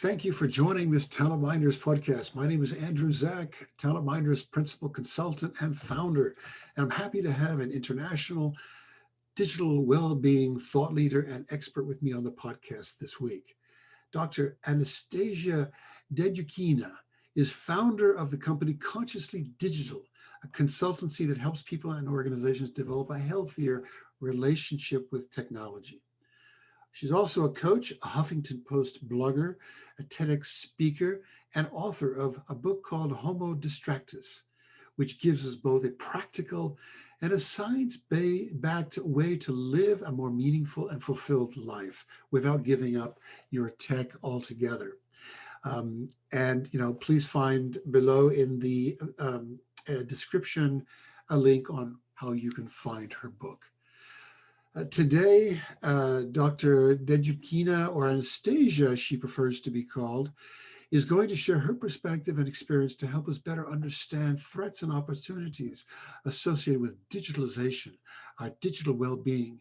Thank you for joining this Talent Minders podcast. My name is Andrew Zach, Talent Minders principal consultant and founder. And I'm happy to have an international digital well-being thought leader and expert with me on the podcast this week. Dr. Anastasia Dedyukhina is founder of the company Consciously Digital, a consultancy that helps people and organizations develop a healthier relationship with technology. She's also a coach, a Huffington Post blogger, a TEDx speaker, and author of a book called Homo Distractus, which gives us both a practical and a science-backed way to live a more meaningful and fulfilled life without giving up your tech altogether. Please find below in the description a link on how you can find her book. Today, Dr. Dedyukhina, or Anastasia, she prefers to be called, is going to share her perspective and experience to help us better understand threats and opportunities associated with digitalization, our digital well-being,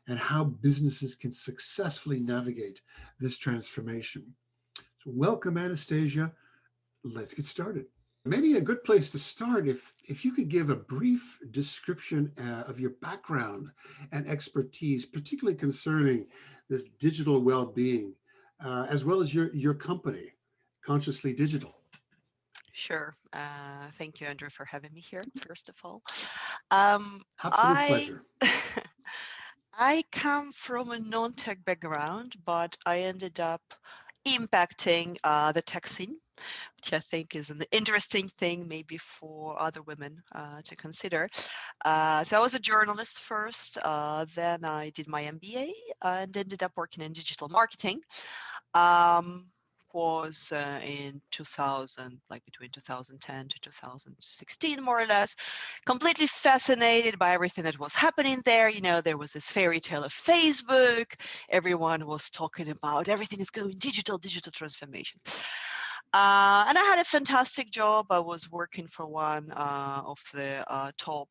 and how businesses can successfully navigate this transformation. So welcome, Anastasia. Let's get started. Maybe a good place to start, if you could give a brief description of your background and expertise, particularly concerning this digital well-being, as well as your company, Consciously Digital. Sure. Thank you, Andrew, for having me here, first of all. Absolute pleasure. I come from a non-tech background, but I ended up impacting the tech scene, which I think is an interesting thing maybe for other women to consider. So I was a journalist first, then I did my MBA and ended up working in digital marketing. Was in 2000, like between 2010 to 2016, more or less, completely fascinated by everything that was happening there. You know, there was this fairy tale of Facebook. Everyone was talking about everything is going digital transformation. And I had a fantastic job. I was working for one of the top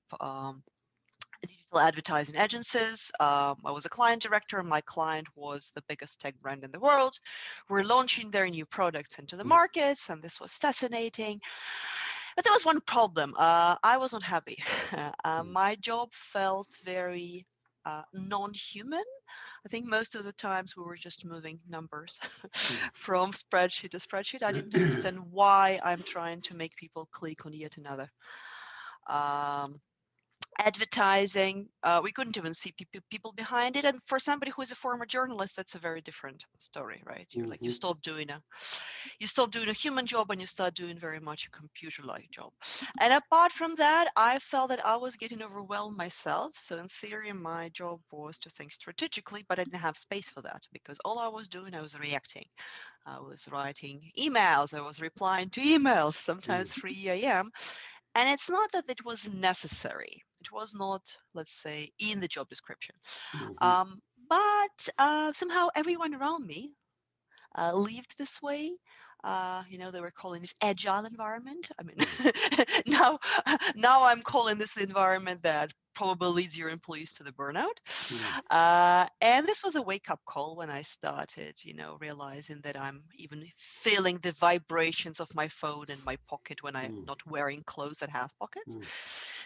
digital advertising agencies. I was a client director, and my client was the biggest tech brand in the world. We're launching their new products into the markets, and this was fascinating. But there was one problem. I was not happy. My job felt very non-human. I think most of the times we were just moving numbers from spreadsheet to spreadsheet. I didn't understand why I'm trying to make people click on yet another advertising. We couldn't even see people behind it. And for somebody who is a former journalist, that's a very different story, right? You're like, you stop doing a human job and you start doing very much a computer-like job. And apart from that, I felt that I was getting overwhelmed myself. So in theory, my job was to think strategically, but I didn't have space for that because all I was doing, I was reacting. I was writing emails. I was replying to emails, sometimes 3 a.m. And it's not that it was necessary. It was not, let's say, in the job description. But somehow everyone around me lived this way. They were calling this agile environment. I mean, now I'm calling this the environment that probably leads your employees to the burnout. And this was a wake-up call when I started, realizing that I'm even feeling the vibrations of my phone in my pocket when I'm not wearing clothes that have pockets.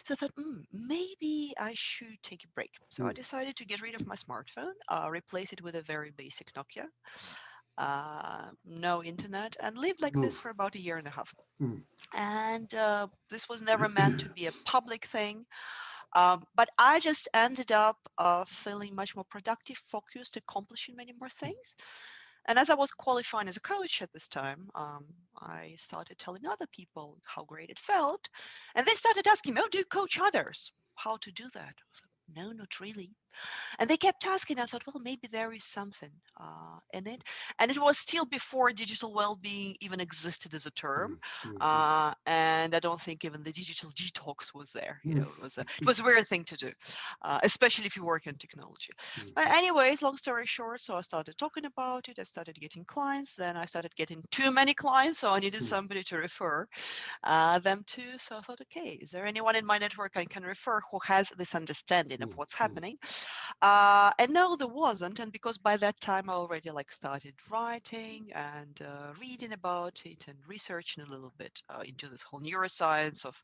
So I thought, maybe I should take a break. So I decided to get rid of my smartphone, replace it with a very basic Nokia. No internet, and lived like this for about 1.5 years. And this was never meant to be a public thing. But I just ended up feeling much more productive, focused, accomplishing many more things. And as I was qualifying as a coach at this time, I started telling other people how great it felt. And they started asking me, do you coach others? How to do that? No, not really. And they kept asking. I thought, well, maybe there is something in it. And it was still before digital well-being even existed as a term. And I don't think even the digital detox was there. It was a weird thing to do, especially if you work in technology. But anyways, long story short, so I started talking about it. I started getting clients. Then I started getting too many clients, so I needed somebody to refer them to. So I thought, okay, is there anyone in my network I can refer who has this understanding of what's happening? And no, there wasn't. And because by that time I already like started writing and reading about it and researching a little bit into this whole neuroscience of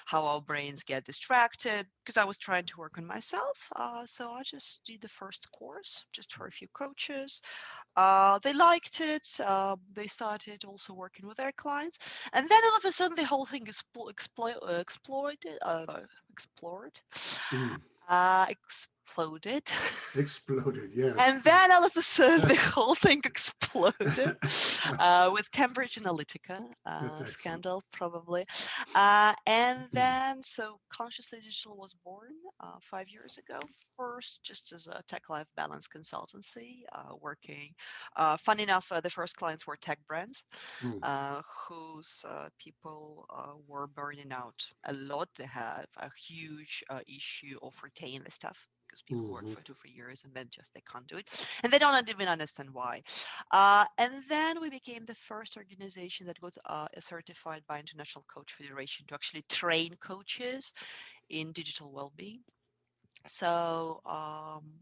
how our brains get distracted, because I was trying to work on myself. So I just did the first course just for a few coaches. They liked it. They started also working with their clients. And then all of a sudden the whole thing explored, Mm. exploded. Exploded, yes. And then all of a sudden the That's whole thing exploded with Cambridge Analytica that's excellent. scandal, probably. And then, so Consciously Digital was born 5 years ago, first just as a tech life balance consultancy, working. Fun enough, the first clients were tech brands Mm, whose people were burning out a lot. They have a huge issue of retaining the stuff because people work mm-hmm, for 2 3 years and then just they can't do it and they don't even understand why. And then we became the first organization that got certified by International Coach Federation to actually train coaches in digital well-being. So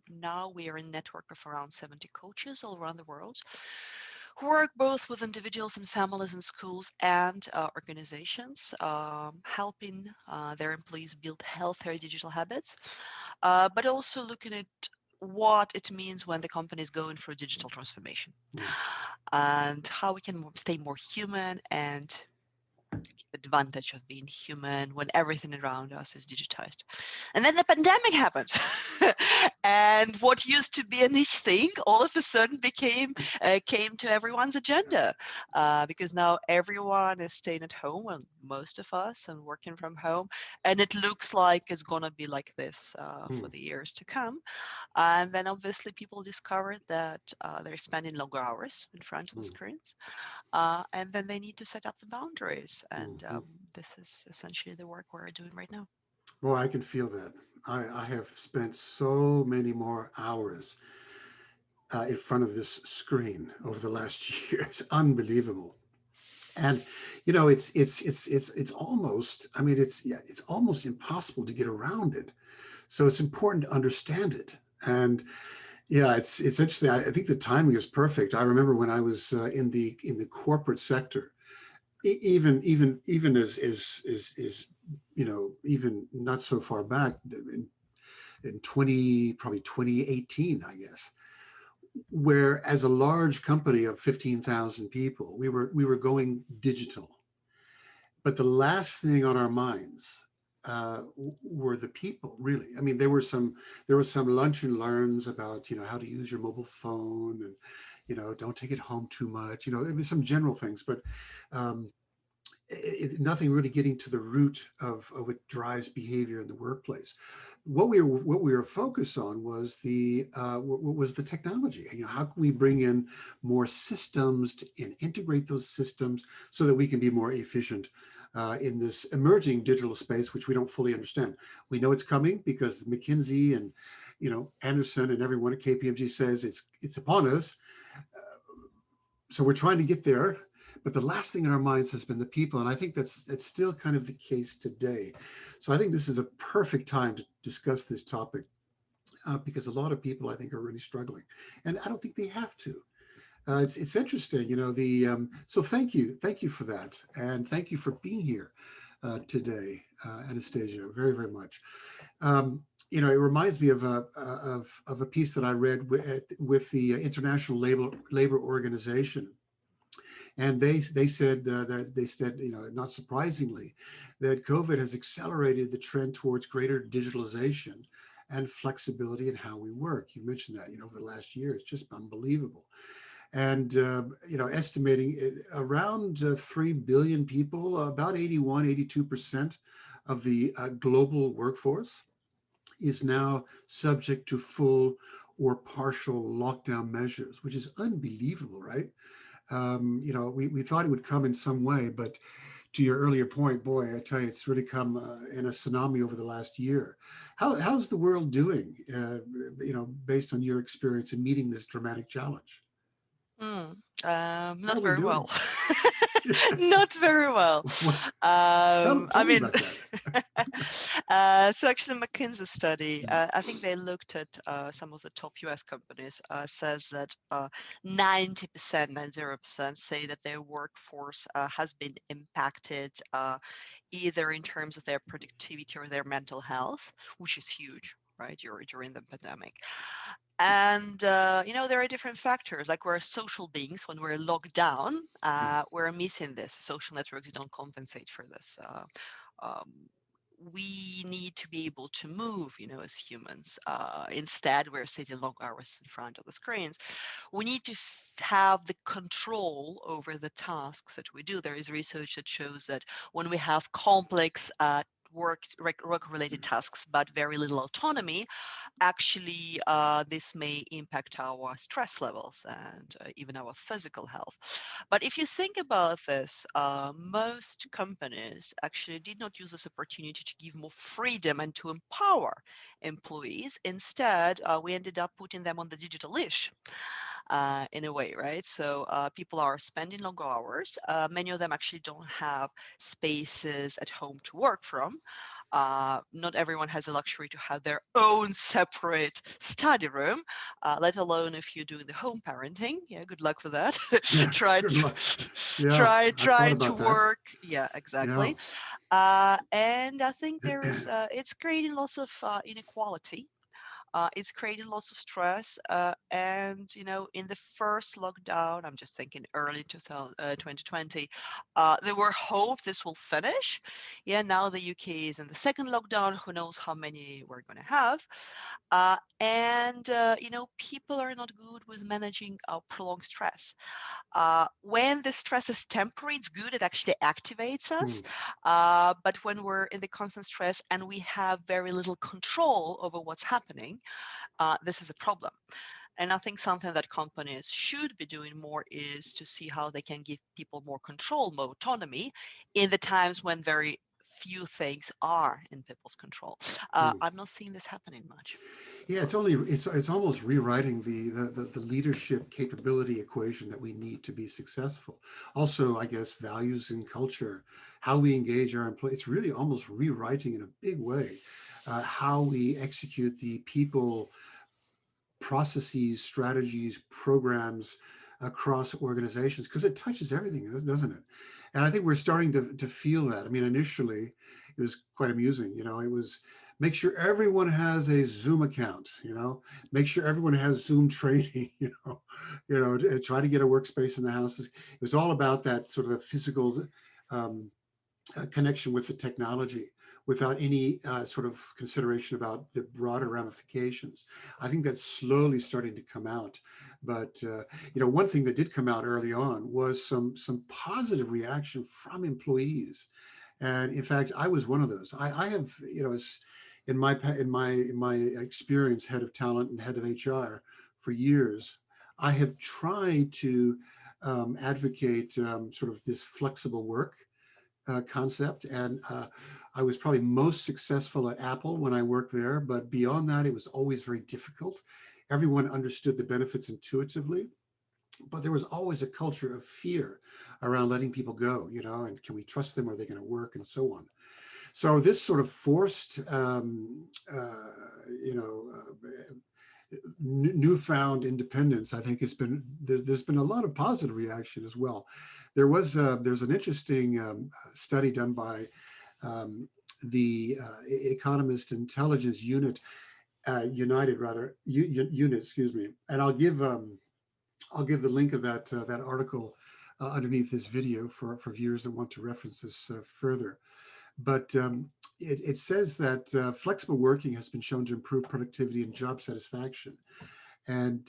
now we are a network of around 70 coaches all around the world who work both with individuals and families in schools and organizations, helping their employees build healthier digital habits, but also looking at what it means when the company is going through digital transformation mm, and how we can stay more human and advantage of being human when everything around us is digitized. And then the pandemic happened. And what used to be a niche thing all of a sudden came to everyone's agenda because now everyone is staying at home, and most of us and working from home, and it looks like it's gonna be like this for mm, the years to come. And then obviously people discovered that they're spending longer hours in front of the mm, screens, and then they need to set up the boundaries. And mm-hmm. this is essentially the work we're doing right now. Well, I can feel that. I have spent so many more hours in front of this screen over the last year. It's unbelievable. And it's almost, I mean, it's almost impossible to get around it. So it's important to understand it. And yeah, it's interesting. I think the timing is perfect. I remember when I was in the corporate sector, even as even not so far back in 2018, I guess, where as a large company of 15,000 people, we were going digital. But the last thing on our minds were the people. Really, I mean, there was some lunch and learns about how to use your mobile phone, and don't take it home too much. There was some general things, but um, nothing really getting to the root of what drives behavior in the workplace. What we were focused on was the technology. How can we bring in more systems and integrate those systems so that we can be more efficient in this emerging digital space, which we don't fully understand. We know it's coming because McKinsey and Anderson and everyone at KPMG says it's upon us. So we're trying to get there, but the last thing in our minds has been the people, and I think that's still kind of the case today. So I think this is a perfect time to discuss this topic because a lot of people I think are really struggling, and I don't think they have to. It's interesting, so thank you for that, and thank you for being here today, Anastasia, very very much. It reminds me of a piece that I read with the International Labor Organization, and they said not surprisingly, that COVID has accelerated the trend towards greater digitalization and flexibility in how we work. You mentioned that over the last year, it's just unbelievable. And estimating around 3 billion people, about 82% of the global workforce is now subject to full or partial lockdown measures, which is unbelievable, right? We thought it would come in some way, but to your earlier point, boy, I tell you, it's really come in a tsunami over the last year. How's the world doing, based on your experience in meeting this dramatic challenge? Mm, How not are we very doing? well. Not very well. What? I Tell me mean, about that. so actually, McKinsey study, I think they looked at some of the top US companies, says that 90%, 90% say that their workforce has been impacted either in terms of their productivity or their mental health, which is huge, right, during the pandemic. And there are different factors. Like, we're social beings. When we're locked down, we're missing this. Social networks don't compensate for this. Um, we need to be able to move, as humans. Instead, we're sitting long hours in front of the screens. We need to have the control over the tasks that we do. There is research that shows that when we have complex work-related tasks but very little autonomy, actually this may impact our stress levels and even our physical health. But if you think about this, most companies actually did not use this opportunity to give more freedom and to empower employees. Instead, we ended up putting them on the digital leash. In a way, right? So people are spending long hours. Many of them actually don't have spaces at home to work from. Not everyone has the luxury to have their own separate study room, let alone if you're doing the home parenting. Yeah, good luck with that. Yeah, try good to luck. Yeah, I've thought trying to about that. work. Yeah, Yeah. exactly. And I think it's creating lots of inequality. It's creating lots of stress. And, in the first lockdown, I'm just thinking early 2020, there were hope this will finish. Yeah, now the UK is in the second lockdown. Who knows how many we're going to have? And, people are not good with managing prolonged stress. When the stress is temporary, it's good. It actually activates us. Hmm. But when we're in the constant stress and we have very little control over what's happening, this is a problem. And I think something that companies should be doing more is to see how they can give people more control, more autonomy in the times when very few things are in people's control. Hmm. I'm not seeing this happening much. Yeah, it's almost rewriting the leadership capability equation that we need to be successful. Also, I guess values and culture, how we engage our employees. It's really almost rewriting in a big way how we execute the people processes, strategies, programs across organizations because it touches everything, doesn't it? And I think we're starting to feel that. I mean, initially, it was quite amusing. It was make sure everyone has a Zoom account. Make sure everyone has Zoom training. Try to get a workspace in the house. It was all about that sort of the physical um, connection with the technology without any sort of consideration about the broader ramifications. I think that's slowly starting to come out. But one thing that did come out early on was some positive reaction from employees, and in fact, I was one of those. I have as in my experience, head of talent and head of HR for years, I have tried to advocate sort of this flexible work concept. And I was probably most successful at Apple when I worked there. But beyond that, it was always very difficult. Everyone understood the benefits intuitively, but there was always a culture of fear around letting people go, and can we trust them? Are they going to work? And so on. So this sort of forced, you know, newfound independence, I think has been there's been a lot of positive reaction as well. There's an interesting study done by the Economist Intelligence Unit United rather unit, excuse me, and I'll give the link of that article underneath this video for viewers that want to reference this further. But it says that flexible working has been shown to improve productivity and job satisfaction. And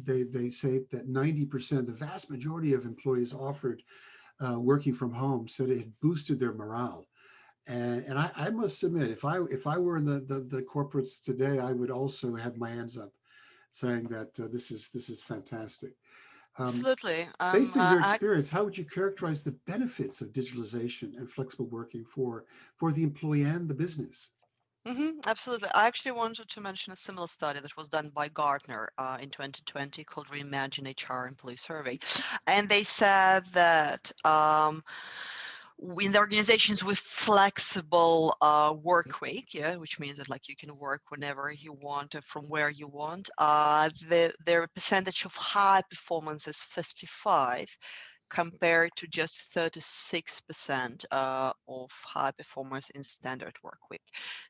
they say that 90%, the vast majority of employees offered working from home said it had boosted their morale. And I must admit, if I were in the corporates today, I would also have my hands up saying that this is fantastic. Um, Absolutely. Based on your experience, how would you characterize the benefits of digitalization and flexible working for the employee and the business? Absolutely. I actually wanted to mention a similar study that was done by Gartner in 2020 called Reimagine HR Employee Survey. And they said that in the organizations with flexible work week, yeah, which means that like you can work whenever you want and from where you want, their percentage of high performance is 55 compared to just 36% of high performers in standard work week.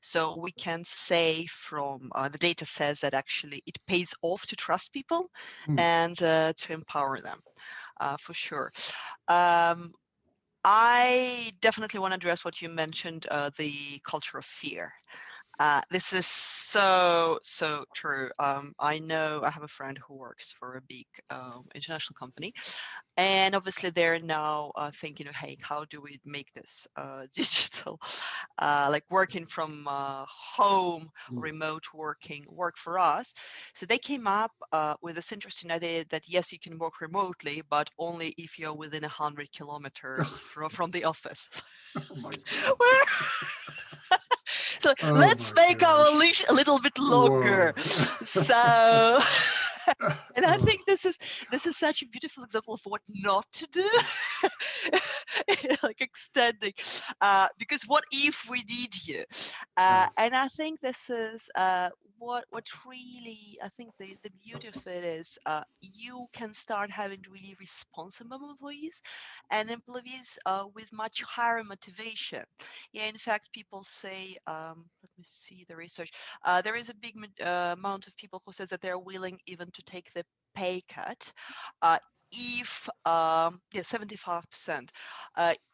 So we can say from the data says that actually it pays off to trust people and to empower them for sure. Um, I definitely want to address what you mentioned, the culture of fear. This is so true. I know I have a friend who works for a big international company, and obviously they're now thinking, hey, how do we make this digital, like working from home, remote working work for us? So they came up with this interesting idea that yes, you can work remotely, but only if you're within 100 kilometers from the office. Oh my God. So Oh let's my make our gosh. leash a little bit Whoa. longer. So, and I think this is such a beautiful example of what not to do. Like extending, because what if we need you? And I think this is what really, I think the beauty of it is you can start having really responsible employees and employees with much higher motivation. Yeah, in fact, people say, let me see the research. There is a big amount of people who says that they're willing even to take the pay cut if yeah, 75%,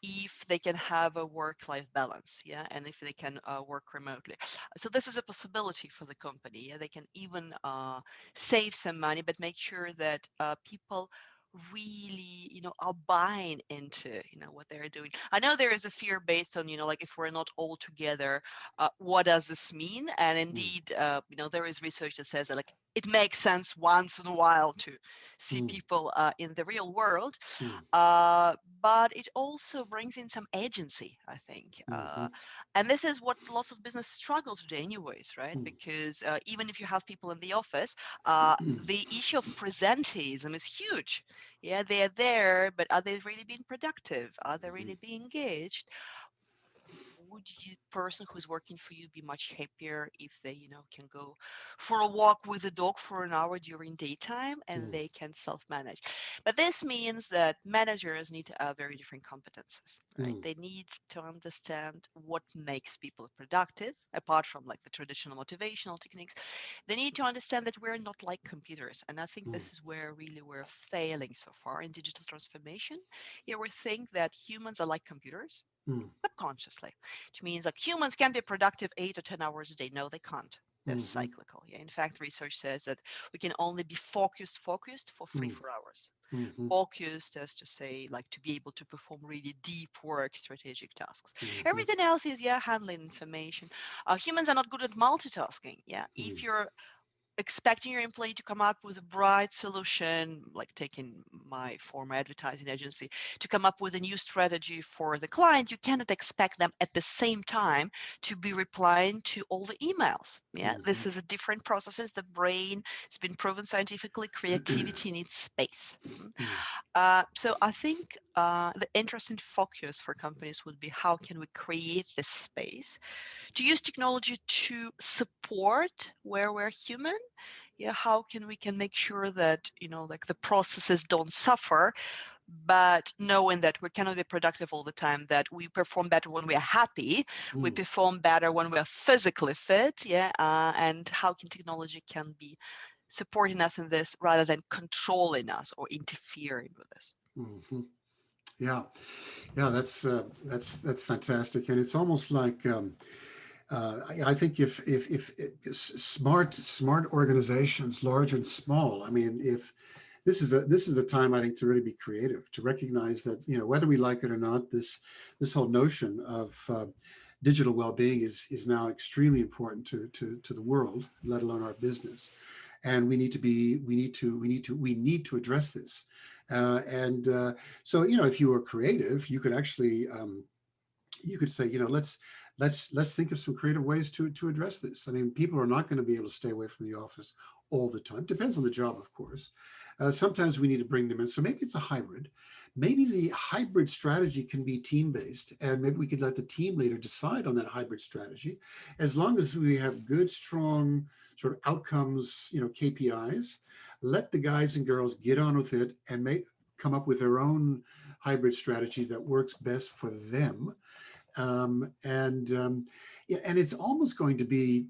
if they can have a work-life balance, yeah, and if they can work remotely. So this is a possibility for the company. Yeah, they can even save some money, but make sure that people really, are buying into, what they're doing. I know there is a fear based on, like if we're not all together, what does this mean? And indeed, there is research that says that like it makes sense once in a while to see people in the real world, but it also brings in some agency, I think. And this is what lots of business struggle today, anyways, right? Because even if you have people in the office, the issue of presenteeism is huge. Yeah, they are there, but are they really being productive? Are they really being engaged? Would you person who's working for you be much happier if they can go for a walk with a dog for an hour during daytime and they can self-manage? But this means that managers need to have very different competences, right? They need to understand what makes people productive apart from like the traditional motivational techniques. They need to understand that we're not like computers, and I think this is where really we're failing so far in digital transformation. Yeah, we think that humans are like computers subconsciously, which means like humans can be productive 8 or 10 hours a day. No, they can't. They're cyclical. Yeah. In fact, research says that we can only be focused for 3-4 hours. Focused as to say, like to be able to perform really deep work, strategic tasks. Everything else is handling information. Humans are not good at multitasking. Yeah. If you're expecting your employee to come up with a bright solution, like taking my former advertising agency, to come up with a new strategy for the client, you cannot expect them at the same time to be replying to all the emails. Yeah, this is a different processes. The brain has been proven scientifically. Creativity needs space. So I think the interesting focus for companies would be how can we create this space to use technology to support where we're human. Yeah, how can we can make sure that like the processes don't suffer, but knowing that we cannot be productive all the time, that we perform better when we are happy, we perform better when we are physically fit. Yeah, and how can technology can be supporting us in this rather than controlling us or interfering with this. Yeah, yeah, that's fantastic, and it's almost like I think if smart organizations, large and small, I mean, if this is a time I think to really be creative, to recognize that whether we like it or not, this whole notion of digital well-being is now extremely important to the world, let alone our business, and we need to address this, and so if you were creative, you could actually you could say, let's think of some creative ways to address this. I mean, people are not going to be able to stay away from the office all the time. Depends on the job, of course. Sometimes we need to bring them in. So maybe it's a hybrid. Maybe the hybrid strategy can be team based, and maybe we could let the team leader decide on that hybrid strategy, as long as we have good, strong sort of outcomes, KPIs. Let the guys and girls get on with it and come up with their own hybrid strategy that works best for them. Yeah, and it's almost going to be,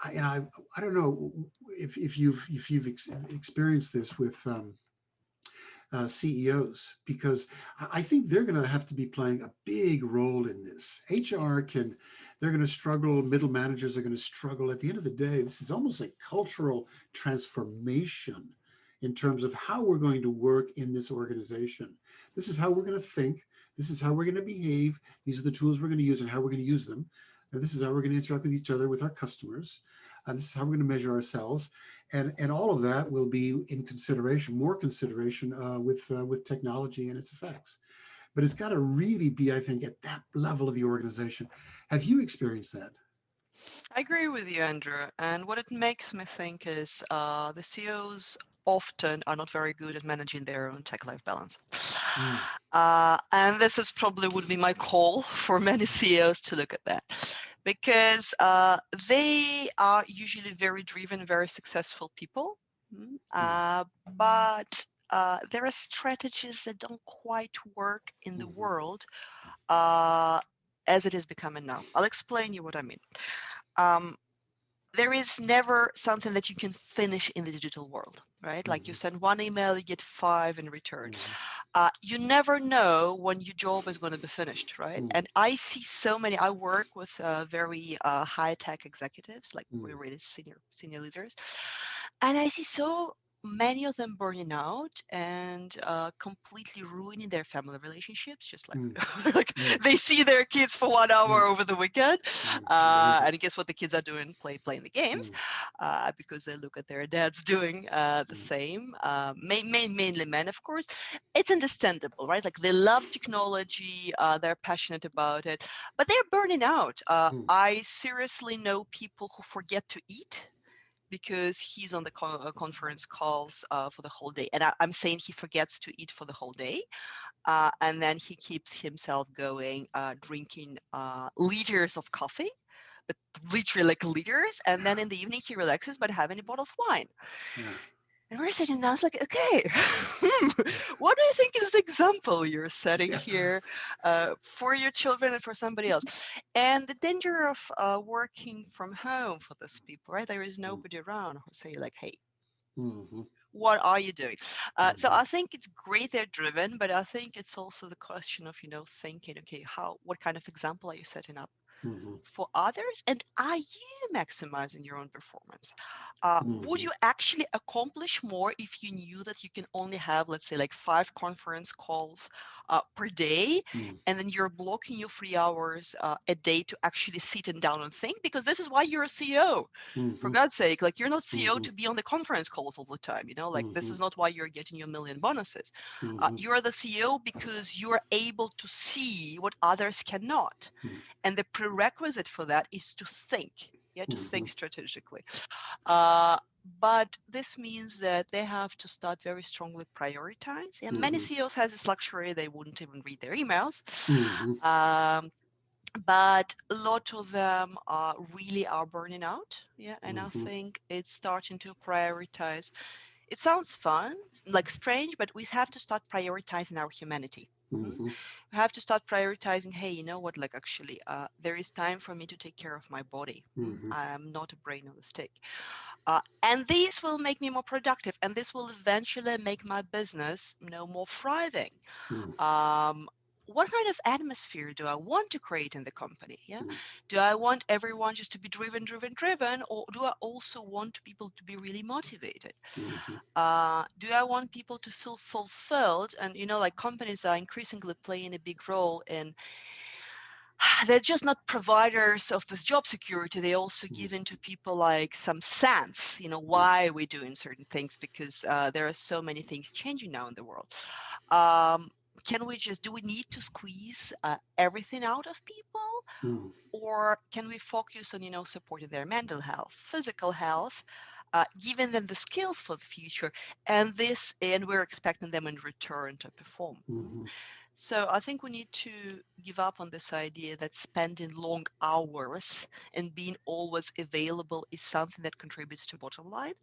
I don't know if you've experienced this with CEOs, because I think they're going to have to be playing a big role in this. They're going to struggle. Middle managers are going to struggle. At the end of the day, this is almost a cultural transformation in terms of how we're going to work in this organization. This is how we're going to think. This is how we're going to behave. These are the tools we're going to use and how we're going to use them. And this is how we're going to interact with each other, with our customers. And this is how we're going to measure ourselves. And all of that will be in consideration, more consideration with technology and its effects. But it's got to really be, I think, at that level of the organization. Have you experienced that? I agree with you, Andrew. And what it makes me think is the CEOs often are not very good at managing their own tech-life balance. Mm. And this is probably would be my call for many CEOs to look at that, because they are usually very driven, very successful people, but there are strategies that don't quite work in the world as it is becoming now. I'll explain you what I mean. There is never something that you can finish in the digital world, right? Like you send one email, you get 5 in return. You never know when your job is going to be finished, right? And I see so many. I work with very high-tech executives, like really senior leaders, and I see so many of them burning out and completely ruining their family relationships, just like, like they see their kids for 1 hour over the weekend, and guess what the kids are doing? Playing the games, because they look at their dads doing the same. Mainly men, of course. It's understandable, right? Like they love technology, they're passionate about it, but they're burning out. I seriously know people who forget to eat because he's on the conference calls for the whole day. And I'm saying he forgets to eat for the whole day. And then he keeps himself going, drinking liters of coffee, but literally like liters. And then in the evening, he relaxes by having a bottle of wine. Yeah. And we're sitting down, it's like, okay, what do you think is the example you're setting here for your children and for somebody else? And the danger of working from home for these people, right? There is nobody around who say like, hey, what are you doing? So I think it's great they're driven, but I think it's also the question of, thinking, okay, what kind of example are you setting up for others, and are you maximizing your own performance? Would you actually accomplish more if you knew that you can only have, let's say, like 5 conference calls per day, and then you're blocking your 3 hours a day to actually sit and down and think? Because this is why you're a CEO. For God's sake, like you're not CEO to be on the conference calls all the time. Like this is not why you're getting your million bonuses. You're the CEO because you're able to see what others cannot. And the prerequisite for that is to think, to think strategically. But this means that they have to start very strongly prioritize. And many CEOs have this luxury; they wouldn't even read their emails. But a lot of them really are burning out. And I think it's starting to prioritize. It sounds fun, like strange, but we have to start prioritizing our humanity. We have to start prioritizing, hey, you know what, like actually, there is time for me to take care of my body. I am not a brain on a stick. And this will make me more productive, and this will eventually make my business, more thriving. What kind of atmosphere do I want to create in the company? Do I want everyone just to be driven, or do I also want people to be really motivated? Do I want people to feel fulfilled? And like companies are increasingly playing a big role in, they're just not providers of this job security. They also give into people like some sense, why we're doing certain things, because there are so many things changing now in the world. do we need to squeeze everything out of people? mm, Or can we focus on, supporting their mental health, physical health, giving them the skills for the future, and we're expecting them in return to perform. mhm, So I think we need to give up on this idea that spending long hours and being always available is something that contributes to bottom line.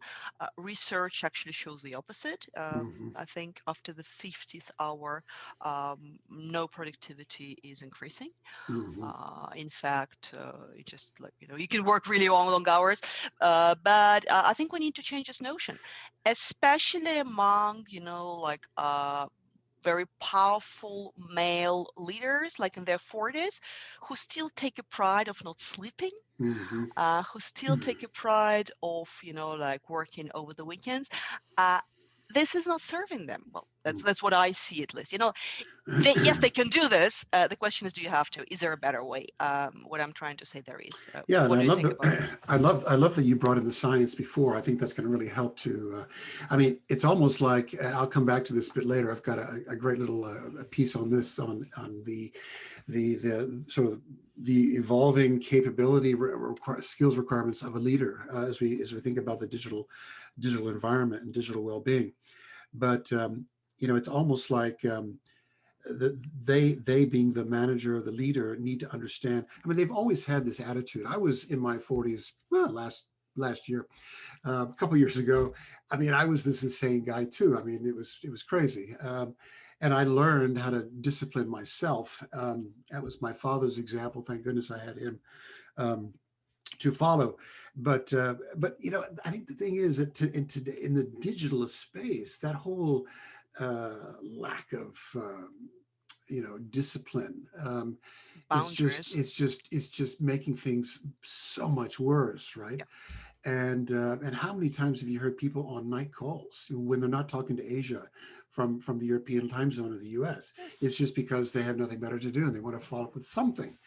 Research actually shows the opposite. mhm, I think after the 50th hour, no productivity is increasing. mhm, In fact, it just like, you can work really long hours, but I think we need to change this notion, especially among, very powerful male leaders, like in their 40s, who still take a pride of not sleeping, mhm. who still take a pride of, like working over the weekends. Uh, this is not serving them well. That's what I see, at least. Yes, they can do this. The question is, do you have to? Is there a better way? What I'm trying to say there is, Yeah, and what I do you love think about this? I love that you brought in the science before. I think that's going to really help to. I mean, it's almost like, and I'll come back to this a bit later. I've got a great little piece on this on the sort of the evolving capability skills requirements of a leader as we think about the digital environment and digital well-being. But it's almost like. They being the manager or the leader need to understand. I mean, they've always had this attitude. I was in my 40s last year, a couple of years ago. I mean, I was this insane guy too. I mean, it was crazy. And I learned how to discipline myself. That was my father's example. Thank goodness I had him um, to follow. But I think the thing is that in the digital space, that whole lack of discipline Boundaries. it's just making things so much worse, right? Yeah. And how many times have you heard people on night calls when they're not talking to Asia from the European time zone or the US? Yes. It's just because they have nothing better to do and they want to follow up with something.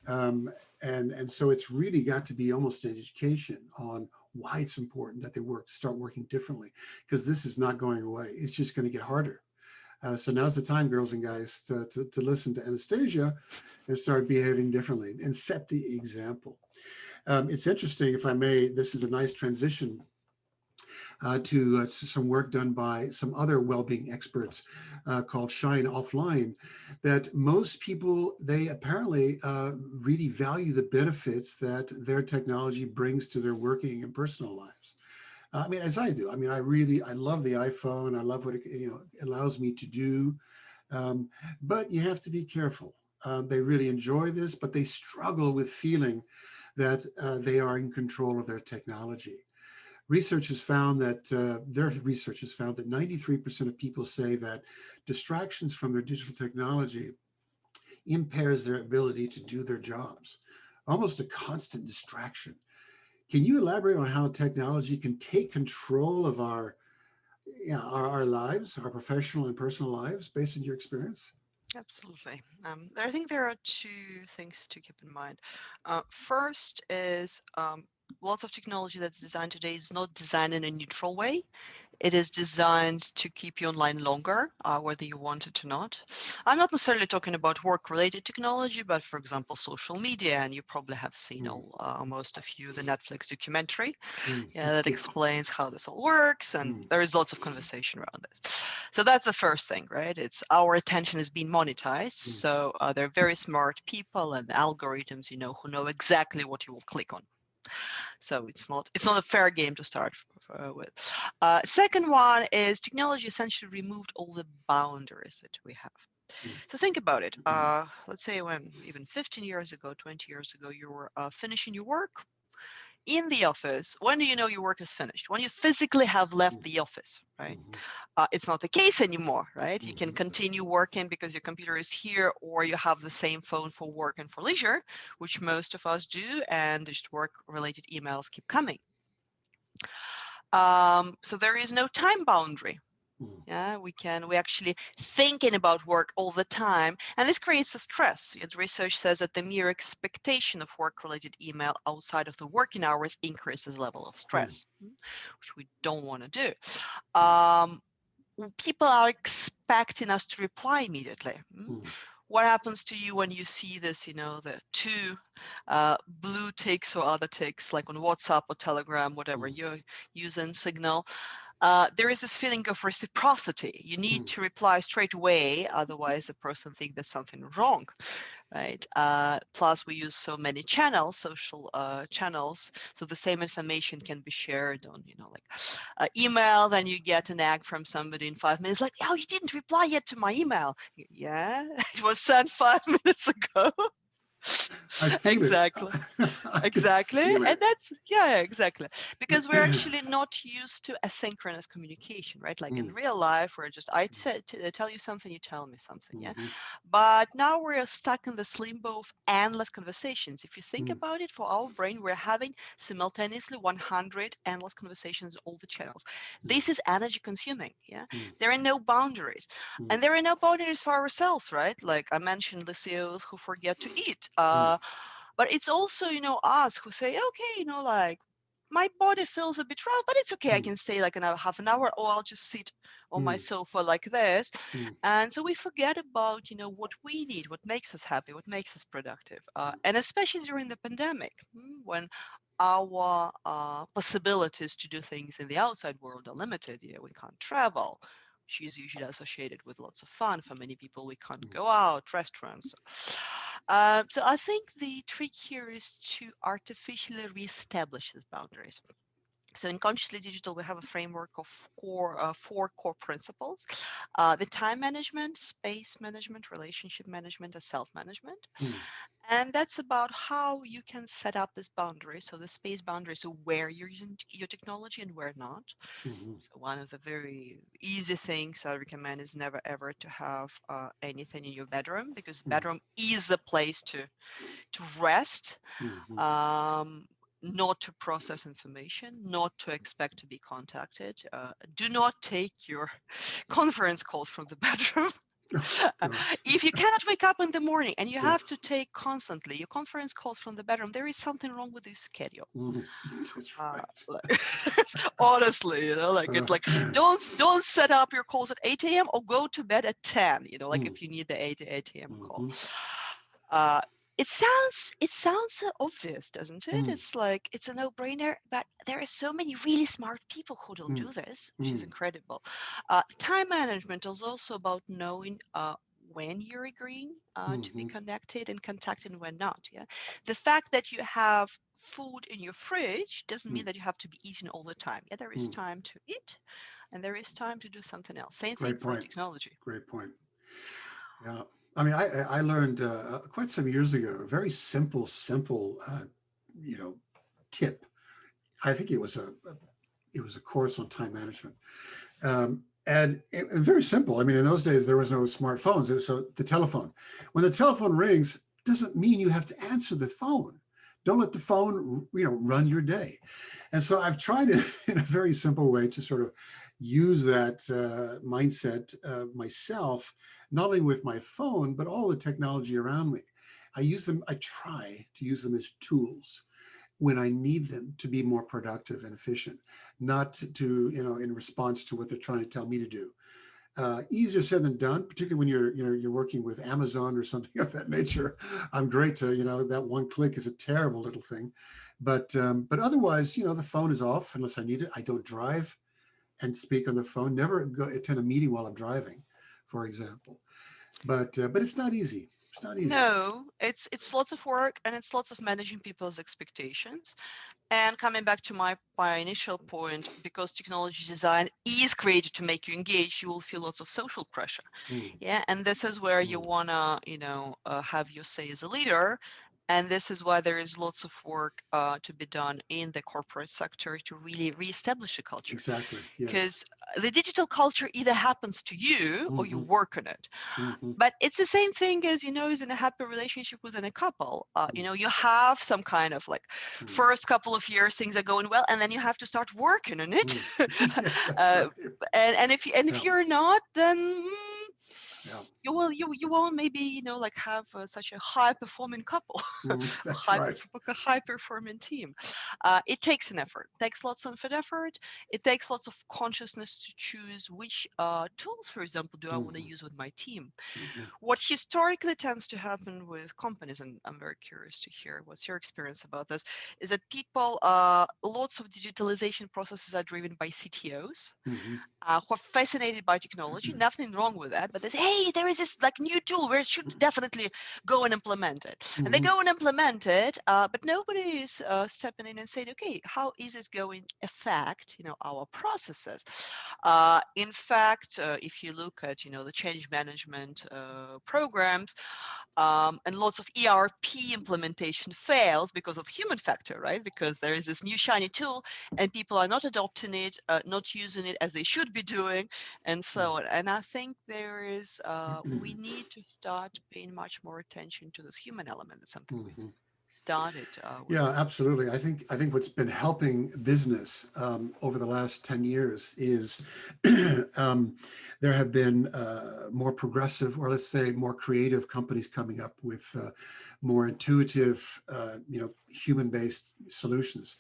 Um, and so it's really got to be almost an education on why it's important that they start working differently, because this is not going away. It's just going to get harder. So now's the time, girls and guys, to listen to Anastasia and start behaving differently and set the example. It's interesting, if I may, this is a nice transition to some work done by some other well-being experts called Shine Offline, that most people, they apparently really value the benefits that their technology brings to their working and personal lives. I mean, as I do. I mean, I love the iPhone. I love what it allows me to do. But you have to be careful. They really enjoy this, but they struggle with feeling that they are in control of their technology. Their research has found that 93% of people say that distractions from their digital technology impairs their ability to do their jobs. Almost a constant distraction. Can you elaborate on how technology can take control of our lives, our professional and personal lives, based on your experience? Absolutely. I think there are two things to keep in mind. First is, lots of technology that's designed today is not designed in a neutral way. It is designed to keep you online longer, whether you want it or not. I'm not necessarily talking about work-related technology, but for example, social media, and you probably have seen Mm, most of you, the Netflix documentary, mm, that yeah. explains how this all works, and Mm, there is lots of conversation around this. So that's the first thing, right? It's our attention is being monetized. mm, So they're very smart people and algorithms, who know exactly what you will click on. So it's not a fair game to start with. Second one is technology essentially removed all the boundaries that we have. mm, So think about it. Let's say when even 15 years ago, 20 years ago, you were finishing your work in the office. When do you know your work is finished? When you physically have left mm, the office, right? mhm, It's not the case anymore, right? You can mhm, continue working because your computer is here, or you have the same phone for work and for leisure, which most of us do, and just work-related emails keep coming. So there is no time boundary. mm, Yeah, we actually thinking about work all the time, and this creates a stress. Research says that the mere expectation of work-related email outside of the working hours increases the level of mm, stress, which we don't want to do. Um, people are expecting us to reply immediately. What happens to you when you see this, the two blue ticks or other ticks, like on WhatsApp or Telegram, whatever you're using, Signal? There is this feeling of reciprocity. You need to reply straight away, otherwise the person thinks there's something wrong. Right. Plus, we use so many channels, social channels, so the same information can be shared on, email. Then you get an ag from somebody in 5 minutes, like, oh, you didn't reply yet to my email. Yeah, it was sent 5 minutes ago. I feel exactly. it. Exactly. Feel it. And that's, exactly. Because we're actually not used to asynchronous communication, right? Like in real life, we're just, I tell you something, you tell me something. Yeah. But now we're stuck in this limbo of endless conversations. If you think about it, for our brain, we're having simultaneously 100 endless conversations, all the channels. This is energy consuming. Yeah. There are no boundaries. And there are no boundaries for ourselves, right? Like I mentioned the CEOs who forget to eat. But it's also, us who say, okay, like my body feels a bit rough, but it's okay. I can stay like half an hour, or I'll just sit on my sofa like this. And so we forget about, what we need, what makes us happy, what makes us productive. And especially during the pandemic, when our possibilities to do things in the outside world are limited. We can't travel. She is usually associated with lots of fun. For many people, we can't go out, restaurants. So I think the trick here is to artificially reestablish these boundaries. So in Consciously Digital, we have a framework of four core principles: the time management, space management, relationship management, and self-management. And that's about how you can set up this boundary. So the space boundary, so where you're using your technology and where not. So one of the very easy things I recommend is never ever to have anything in your bedroom, because bedroom is the place to rest, not to process information, not to expect to be contacted. Do not take your conference calls from the bedroom. If you cannot wake up in the morning and you have to take constantly your conference calls from the bedroom, there is something wrong with your schedule. That's right. Honestly, it's like don't set up your calls at 8 a.m. or go to bed at 10. If you need the 8 a.m. call. It sounds obvious, doesn't it? It's like it's a no-brainer, but there are so many really smart people who don't do this, which is incredible. Time management is also about knowing when you're agreeing to be connected and contacted and when not. Yeah, the fact that you have food in your fridge doesn't mean that you have to be eating all the time. Yeah, there is time to eat, and there is time to do something else. Same thing for technology. Great point. Yeah. I mean, I learned quite some years ago a very simple tip. I think it was a course on time management, and it was very simple. I mean, in those days there was no smartphones, so the telephone. When the telephone rings, doesn't mean you have to answer the phone. Don't let the phone, run your day. And so I've tried it in a very simple way to sort of use that mindset myself, not only with my phone, but all the technology around me. I try to use them as tools when I need them to be more productive and efficient, not to, in response to what they're trying to tell me to do. Easier said than done, particularly when you're working with Amazon or something of that nature. I'm great to, that one click is a terrible little thing, but otherwise, the phone is off unless I need it. I don't drive and speak on the phone. Never go attend a meeting while I'm driving, for example. But it's not easy. It's not easy. No, it's lots of work, and it's lots of managing people's expectations. And coming back to my initial point, because technology design is created to make you engage, you will feel lots of social pressure. Yeah, and this is where you wanna, have your say as a leader. And this is why there is lots of work to be done in the corporate sector to really reestablish a culture. Exactly. Yes. Because the digital culture either happens to you or you work on it. But it's the same thing as, as in a happy relationship within a couple. You have some kind of like first couple of years things are going well, and then you have to start working on it. Right. And if you're not, then Yeah. You won't maybe like have such a high performing couple, That's right. a high performing team. It takes an effort, takes lots of effort. It takes lots of consciousness to choose which tools, for example, do I want to use with my team. What historically tends to happen with companies, and I'm very curious to hear what's your experience about this, is that people, lots of digitalization processes are driven by CTOs who are fascinated by technology. Nothing wrong with that, but they say, hey, there is this like new tool where it should definitely go and implement it. And they go and implement it, but nobody is stepping in and saying, okay, how is this going to affect our processes? In fact, if you look at the change management programs, and lots of ERP implementation fails because of the human factor, right? Because there is this new shiny tool and people are not adopting it, not using it as they should be doing, and so on. And I think there is, we need to start paying much more attention to this human element. It's something we started with. Yeah, absolutely. I think what's been helping business over the last 10 years is there have been more progressive, or let's say more creative companies coming up with more intuitive, human-based solutions.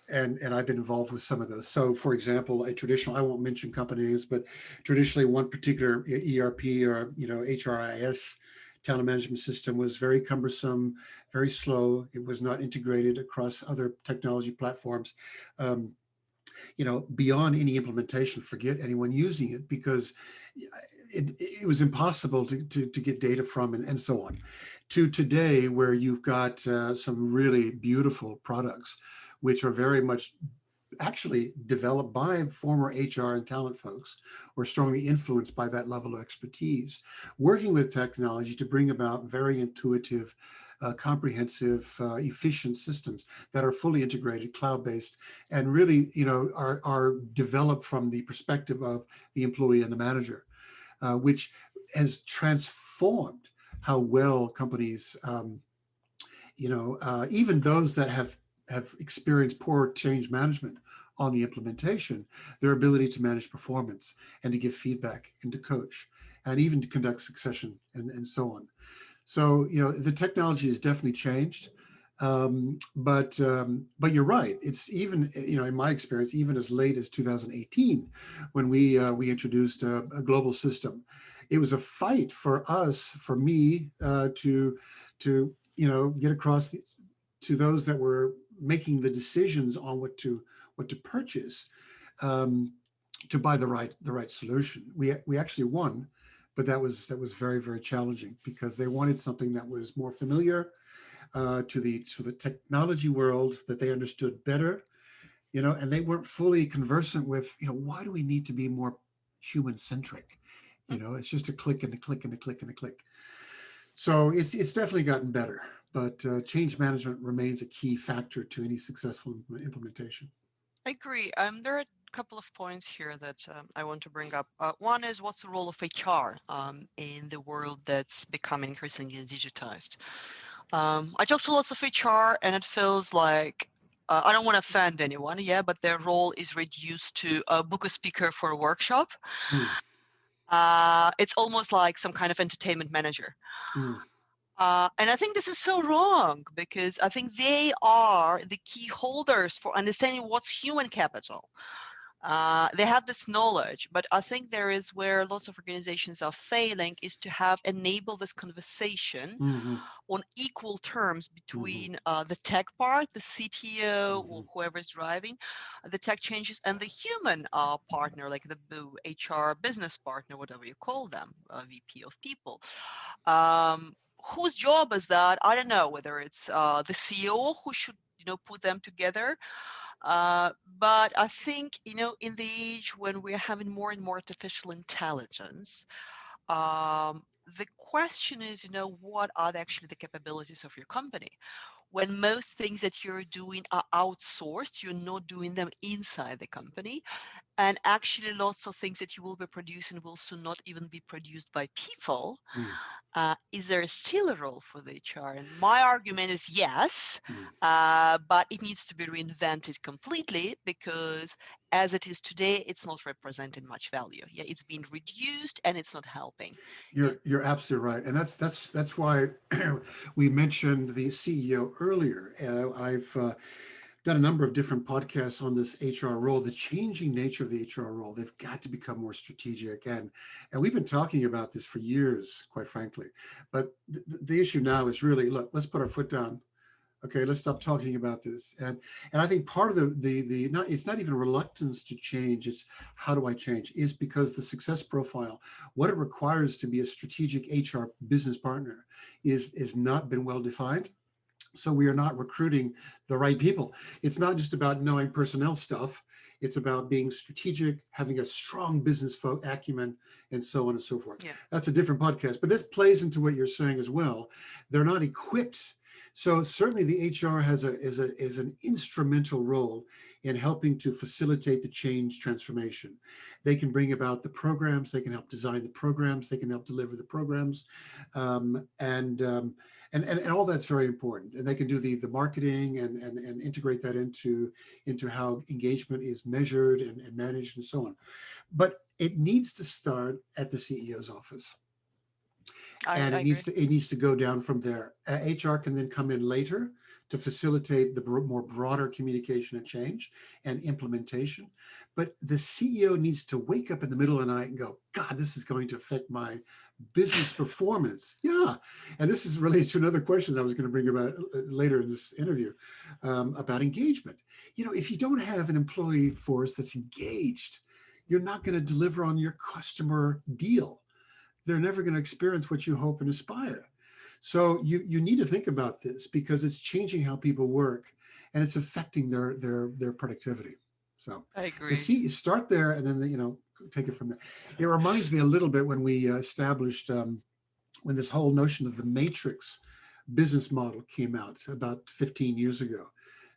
And I've been involved with some of those. So, for example, I won't mention company names, but traditionally one particular ERP or HRIS talent management system was very cumbersome, very slow. It was not integrated across other technology platforms. Beyond any implementation, forget anyone using it because it was impossible to get data from and so on. To today, where you've got some really beautiful products, which are very much actually developed by former HR and talent folks, or strongly influenced by that level of expertise, working with technology to bring about very intuitive, comprehensive, efficient systems that are fully integrated, cloud-based, and really, are developed from the perspective of the employee and the manager, which has transformed how well companies, even those that have experienced poor change management on the implementation, their ability to manage performance and to give feedback and to coach and even to conduct succession and so on. So, the technology has definitely changed. But you're right. It's even, in my experience, even as late as 2018, when we introduced a global system, it was a fight for us, for me, to get across to those that were making the decisions on what to purchase, to buy the right solution. We actually won, but that was very, very challenging because they wanted something that was more familiar to the technology world, that they understood better, and they weren't fully conversant with, why do we need to be more human centric? It's just a click and a click and a click and a click. So it's definitely gotten better, but change management remains a key factor to any successful implementation. I agree. There are a couple of points here that I want to bring up. One is, what's the role of HR in the world that's becoming increasingly digitized? I talk to lots of HR, and it feels like, I don't want to offend anyone, but their role is reduced to book a speaker for a workshop. It's almost like some kind of entertainment manager. And I think this is so wrong, because I think they are the key holders for understanding what's human capital. They have this knowledge, but I think there is where lots of organizations are failing, is to have enable this conversation on equal terms between the tech part, the CTO or whoever is driving the tech changes, and the human partner, like the HR business partner, whatever you call them, VP of people. Whose job is that? I don't know, whether it's the CEO who should put them together. But I think, in the age when we're having more and more artificial intelligence, the question is, what are actually the capabilities of your company? When most things that you're doing are outsourced, you're not doing them inside the company. And actually lots of things that you will be producing will soon not even be produced by people. Is there still a role for the HR? And my argument is yes, but it needs to be reinvented completely, because as it is today, it's not representing much value. Yeah, it's been reduced and it's not helping. You're absolutely right, and that's why we mentioned the CEO earlier. I've done a number of different podcasts on this HR role, the changing nature of the HR role. They've got to become more strategic, and we've been talking about this for years, quite frankly. But the issue now is really, look, let's put our foot down. Okay, let's stop talking about this. And I think part of the not, it's not even reluctance to change, it's how do I change, is because the success profile, what it requires to be a strategic HR business partner is not been well defined. So we are not recruiting the right people. It's not just about knowing personnel stuff. It's about being strategic, having a strong business acumen, and so on and so forth. Yeah. That's a different podcast, but this plays into what you're saying as well. They're not equipped. So certainly the HR is an instrumental role in helping to facilitate the change transformation. They can bring about the programs, they can help design the programs, they can help deliver the programs, and all that's very important. And they can do the marketing and integrate that into how engagement is measured and managed and so on. But it needs to start at the CEO's office. And I agree. it needs to go down from there. HR can then come in later to facilitate the more broader communication and change and implementation. But the CEO needs to wake up in the middle of the night and go, God, this is going to affect my business performance. Yeah. And this is related to another question I was going to bring about later in this interview, about engagement. If you don't have an employee force that's engaged, you're not going to deliver on your customer deal. They're never going to experience what you hope and aspire. So you need to think about this, because it's changing how people work and it's affecting their productivity. So I agree. Start there and then take it from there. It reminds me a little bit when we established when this whole notion of the matrix business model came out about 15 years ago.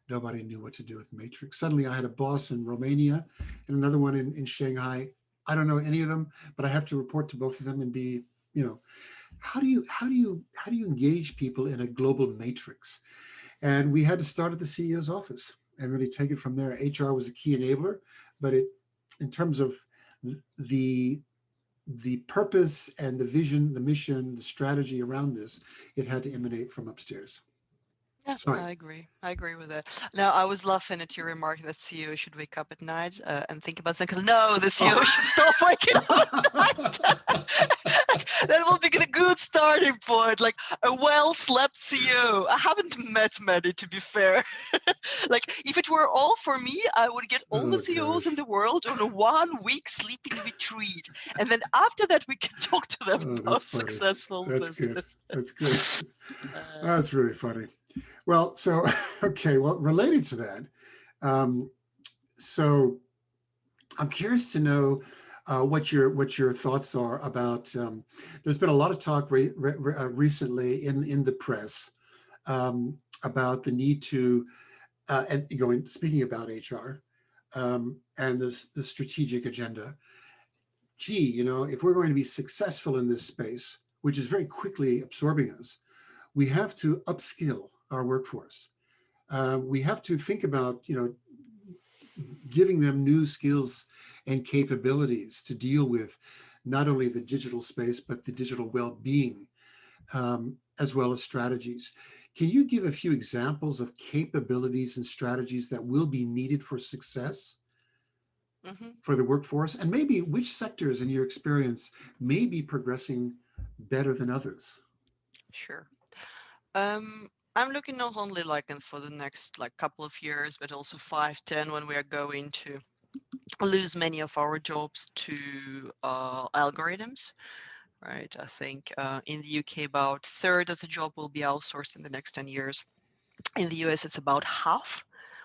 Nobody knew what to do with matrix. Suddenly I had a boss in Romania and another one in Shanghai. I don't know any of them, but I have to report to both of them and be, how do you engage people in a global matrix? And we had to start at the CEO's office and really take it from there. HR was a key enabler, but in terms of the purpose and the vision, the mission, the strategy around this, it had to emanate from upstairs. Yeah, Sorry. I agree with that. Now, I was laughing at your remark that CEO should wake up at night and think about things. No, the CEO should stop waking up at night. That will be a good starting point. Like a well-slept CEO. I haven't met many, to be fair. Like if it were all for me, I would get all the CEOs in the world on a 1 week sleeping retreat, and then after that we can talk to them about successful business. That's good. That's really funny. Well, so related to that, so I'm curious to know what your thoughts are about. There's been a lot of talk recently in the press about the need to and speaking about HR and the strategic agenda. Gee, if we're going to be successful in this space, which is very quickly absorbing us, we have to upskill our workforce. We have to think about, giving them new skills and capabilities to deal with not only the digital space, but the digital well-being, as well as strategies. Can you give a few examples of capabilities and strategies that will be needed for success for the workforce? And maybe which sectors in your experience may be progressing better than others? Sure. I'm looking not only for the next couple of years, but also 5, 10, when we are going to lose many of our jobs to algorithms, right? I think in the UK about a third of the job will be outsourced in the next 10 years. In the US, it's about half,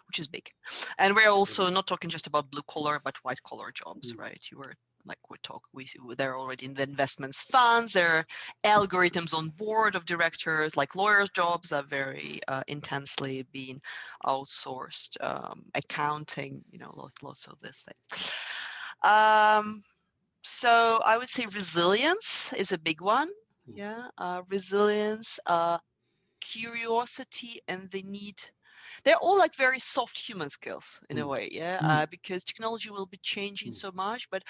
which is big. And we're also not talking just about blue collar, but white collar jobs, right? There are already in the investments funds, there are algorithms on board of directors, like lawyers' jobs are very intensely being outsourced, accounting, lots of this thing. So I would say resilience is a big one. Yeah, resilience, curiosity, and the need. they're all like very soft human skills in a mm, way, yeah, mm, because technology will be changing mm, so much, but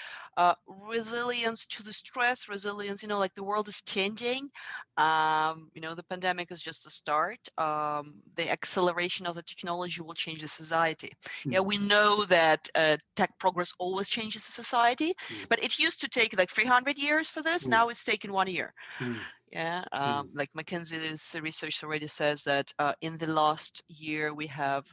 resilience to the stress, resilience, like the world is changing. The pandemic is just a start. The acceleration of the technology will change the society. Yeah, mm, we know that tech progress always changes the society, mm, but it used to take like 300 years for this. mm, Now it's taken 1 year. mm, Yeah, mm, like McKinsey's research already says that in the last year we have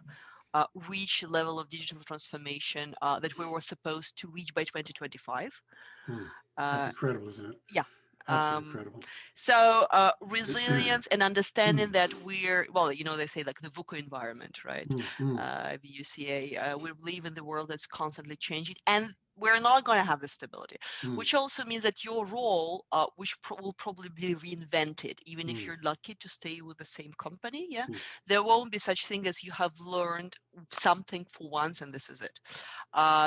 reached a level of digital transformation that we were supposed to reach by 2025. mm. That's Uh, incredible, isn't it? yeah. Absolutely Um, incredible. so resilience and understanding Mm, that we're, well, they say like the VUCA environment, right? mm, mm, VUCA, we live in the world that's constantly changing, and we're not going to have the stability, mm, which also means that your role, which will probably be reinvented, even if mm, you're lucky to stay with the same company, yeah, mm, there won't be such thing as you have learned something for once and this is it.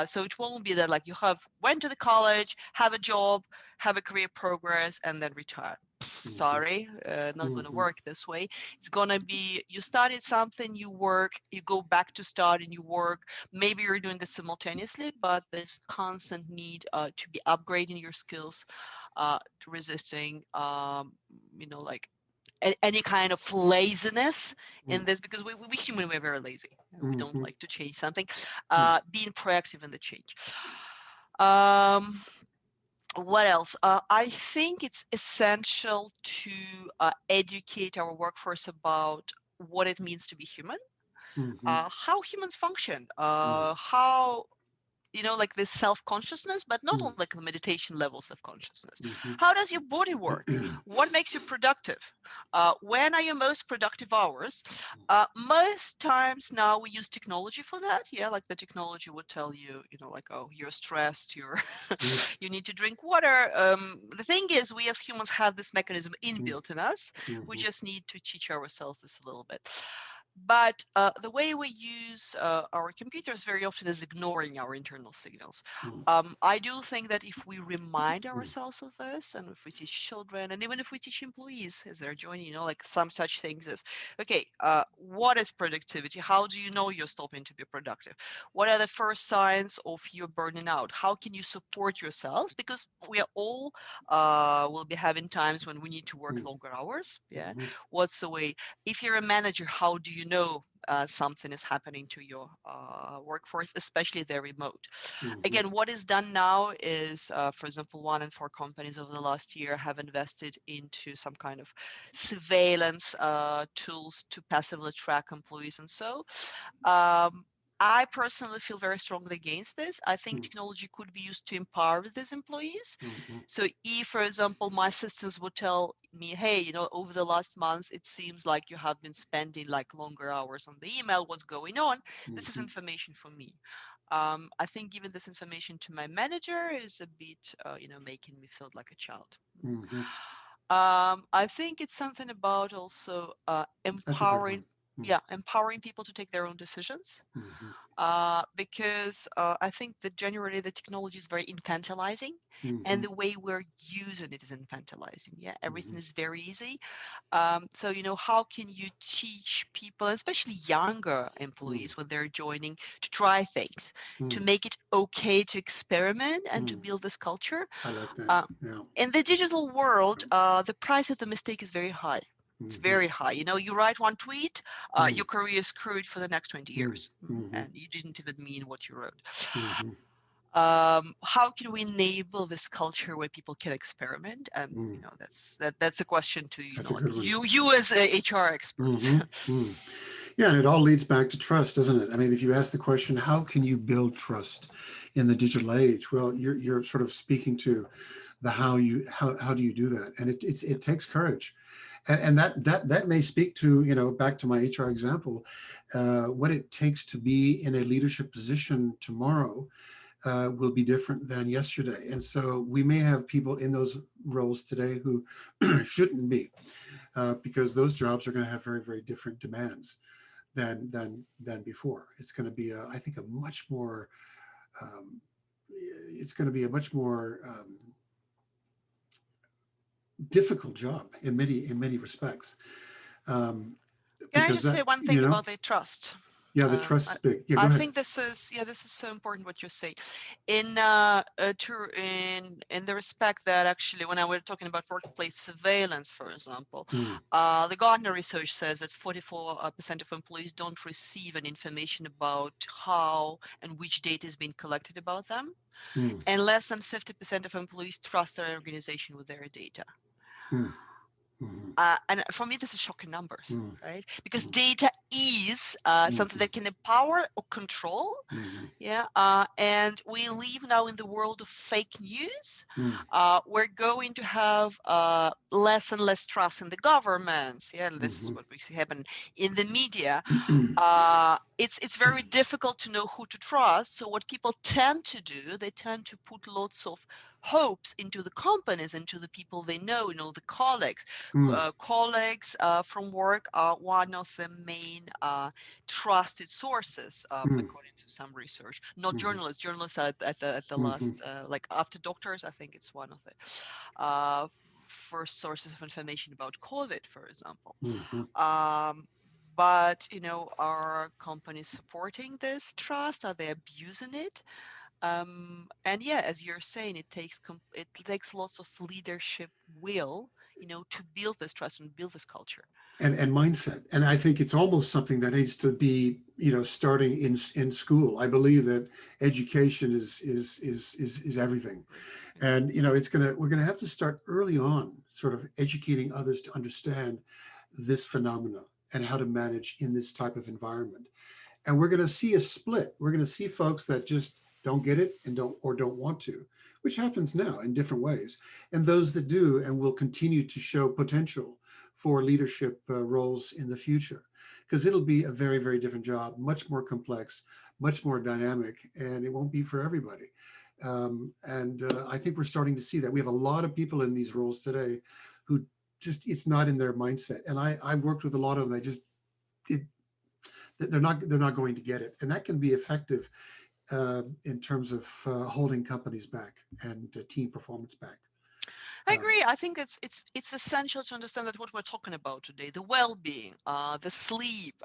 So it won't be that like you have went to the college, have a job, have a career progress, and then retire. mhm, Sorry, not going to mhm, work this way. It's going to be you started something, you work, you go back to start and you work. Maybe you're doing this simultaneously, but there's constant need to be upgrading your skills, to resisting, like any kind of laziness mm, in this, because we human, we're very lazy. We don't mhm, like to change something. mm, Being proactive in the change. Um, what else? I think it's essential to educate our workforce about what it means to be human, mhm, how humans function, mm, how like this self-consciousness, but not on mm, like the meditation levels of consciousness. mhm. How does your body work? What makes you productive? When are your most productive hours? Most times now we use technology for that. Yeah, like the technology would tell you, like, oh, you're stressed, Mm, you need to drink water. The thing is, we as humans have this mechanism mm, inbuilt in us. We mhm, just need to teach ourselves this a little bit. But the way we use our computers very often is ignoring our internal signals. mm, I do think that if we remind mm, ourselves of this, and if we teach children, and even if we teach employees as they're joining, like some such things as, okay, what is productivity? How do you know you're stopping to be productive? What are the first signs of you burning out? How can you support yourselves? Because we are all will be having times when we need to work mm, longer hours. Yeah. mhm, What's the way? If you're a manager, how do you know something is happening to your workforce, especially if they're remote? mhm, Again, what is done now is, for example, 1 in 4 companies over the last year have invested into some kind of surveillance tools to passively track employees. And so um, I personally feel very strongly against this. I think mm, technology could be used to empower these employees. mhm, So if, for example, my assistants would tell me, hey, over the last months, it seems like you have been spending like longer hours on the email, what's going on? This is mhm, information for me. I think giving this information to my manager is a bit, making me feel like a child. mhm. I think it's something about also That's a good one. empowering, Mm, yeah, empowering people to take their own decisions. mhm, Because I think that generally the technology is very infantilizing, and mhm, the way we're using it is infantilizing. Yeah, everything mhm, is very easy. So, how can you teach people, especially younger mm, employees when they're joining, to try things, to mm, make it okay to experiment and to mm. build this culture? I like that. Uh, Yeah. in the digital world, the price of the mistake is very high. It's Mhm, very high. You write one tweet, mm, your career is screwed for the next 20 mm, years, mhm, and you didn't even mean what you wrote. mhm, How can we enable this culture where people can experiment? And mm. that's a question to That's a like good one. you as HR experts. Mhm, mm. Yeah, and it all leads back to trust, doesn't it? I mean, if you ask the question, how can you build trust in the digital age? Well, you're sort of speaking to the how do you do that? And it takes courage. And that may speak to, back to my HR example, what it takes to be in a leadership position tomorrow will be different than yesterday. And so we may have people in those roles today who shouldn't be, because those jobs are going to have very, very different demands than before. It's going to be, I think, a much more, um, it's going to be a much more difficult job in many respects. Um, Can I because just say that, one thing about the trust? yeah, the Uh, trust I, is big. Yeah, go I ahead. think this is so important what you say, in in the respect that actually when I were talking about workplace surveillance, for example, Mm, the Gartner research says that 44% of employees don't receive any information about how and which data is being collected about them, mm, and less than 50% of employees trust their organization with their data. mm, mm, And for me, this is shocking numbers, mm, right? Because mm, data is something mm, that can empower or control. mm, Yeah. And we live now in the world of fake news. mm, We're going to have less and less trust in the governments. Yeah. And this is mm, what we see happen in the media. mm, It's very difficult to know who to trust. So what people tend to do, they tend to put lots of hopes into the companies, into the people they know, the colleagues. mm, Colleagues from work are one of the main trusted sources, mm, according to some research. Not mm, journalists. Journalists are at the mm, last, like after doctors, I think it's one of the first sources of information about COVID, for example. mm. Um, but are companies supporting this trust? Are they abusing it? And yeah, as you're saying, it takes lots of leadership will, to build this trust and build this culture. And mindset. And I think it's almost something that needs to be, starting in school. I believe that education is everything. Yeah. And we're gonna have to start early on, sort of educating others to understand this phenomena and how to manage in this type of environment. And we're gonna see a split. We're gonna see folks that just don't get it and don't want to, which happens now in different ways, and those that do and will continue to show potential for leadership roles in the future, because it'll be a very, very different job, much more complex, much more dynamic, and it won't be for everybody. And I think we're starting to see that. We have a lot of people in these roles today who just, it's not in their mindset. And I've worked with a lot of them. It, they're not going to get it, and that can be effective in terms of holding companies back and team performance back. I Um, agree. I think it's essential to understand that what we're talking about today, the well-being, the sleep,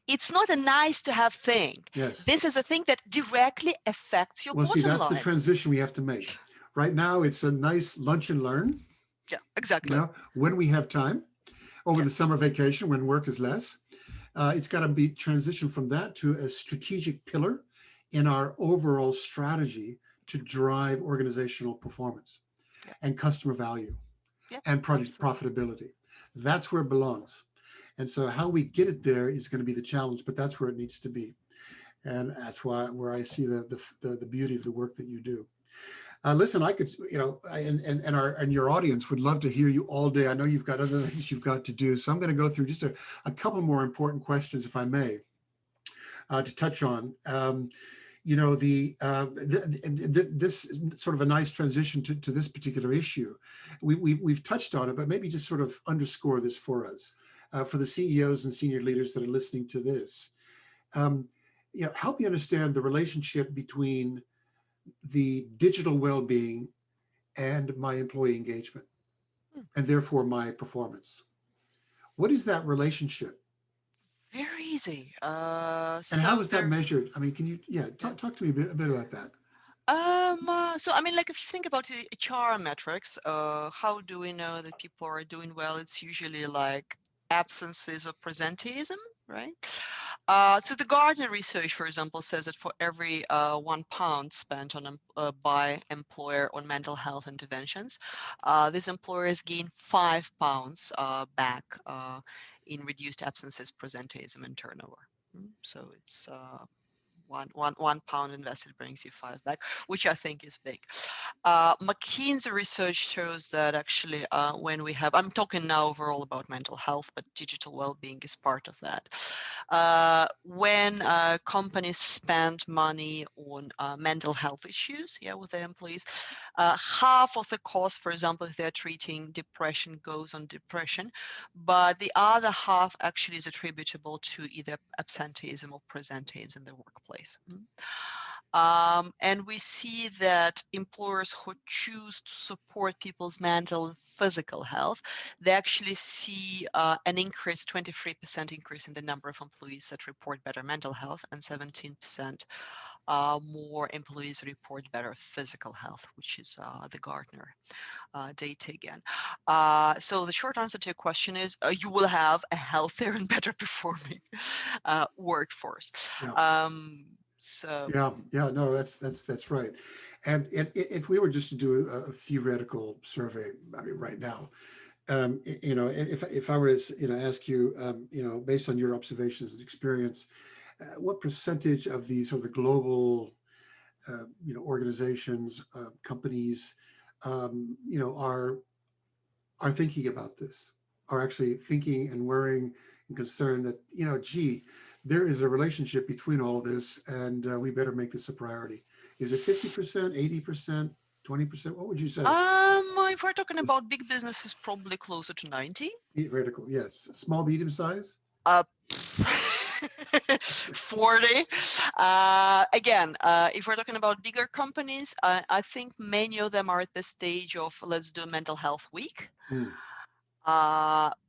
it's not a nice to have thing. yes. This is a thing that directly affects your Well, see, bottom that's the line. transition we have to make. Right now, it's a nice lunch and learn. Yeah, exactly. When we have time over Yeah, the summer vacation when work is less, it's got to be transitioned from that to a strategic pillar in our overall strategy to drive organizational performance yeah, and customer value yeah, and project absolutely. profitability. That's where it belongs. And so how we get it there is going to be the challenge, but that's where it needs to be. And that's where I see the beauty of the work that you do. Listen, I could, and your audience would love to hear you all day. I know you've got other things you've got to do. So I'm going to go through just a couple more important questions, if I may, to touch on. This sort of a nice transition to this particular issue. We've touched on it, but maybe just sort of underscore this for us, for the CEOs and senior leaders that are listening to this. Help me understand the relationship between the digital well-being and my employee engagement, Hmm. and therefore my performance. What is that relationship? Very easy. And how So is that there, measured? I mean, can you, yeah. talk to me a bit about that? So I mean, like if you think about the HR metrics, how do we know that people are doing well? It's usually like absences of presenteeism, right? So the Gartner research, for example, says that for every £1 spent by employer on mental health interventions, these employers gain £5 back in reduced absences, presenteeism, and turnover. So it's £1 invested brings you 5 back, which I think is big. McKinsey research shows that actually when we have, I'm talking now overall about mental health, but digital well-being is part of that. When companies spend money on mental health issues, with their employees, half of the cost, for example, if they're treating depression, goes on depression, but the other half actually is attributable to either absenteeism or presenteeism in the workplace. And we see that employers who choose to support people's mental and physical health, they actually see an increase, 23% increase in the number of employees that report better mental health, and 17% more employees report better physical health, which is the Gartner data again. So the short answer to your question is you will have a healthier and better performing workforce. Yeah. So Yeah, no, that's right. And if we were just to do a theoretical survey, I mean, right now, you know, if I were to, you know, ask you, you know, based on your observations and experience, what percentage of these sort of the global, you know, organizations, companies, you know, are thinking about this, are actually thinking and worrying and concerned that, you know, gee, there is a relationship between all of this, and we better make this a priority. Is it 50%, 80%, 20%? What would you say? if we're talking This about big businesses, probably closer to 90. theoretical, yes. Small, medium size? Uh, 40. Again, if we're talking about bigger companies, I think many of them are at the stage of let's do mental health week. Mm.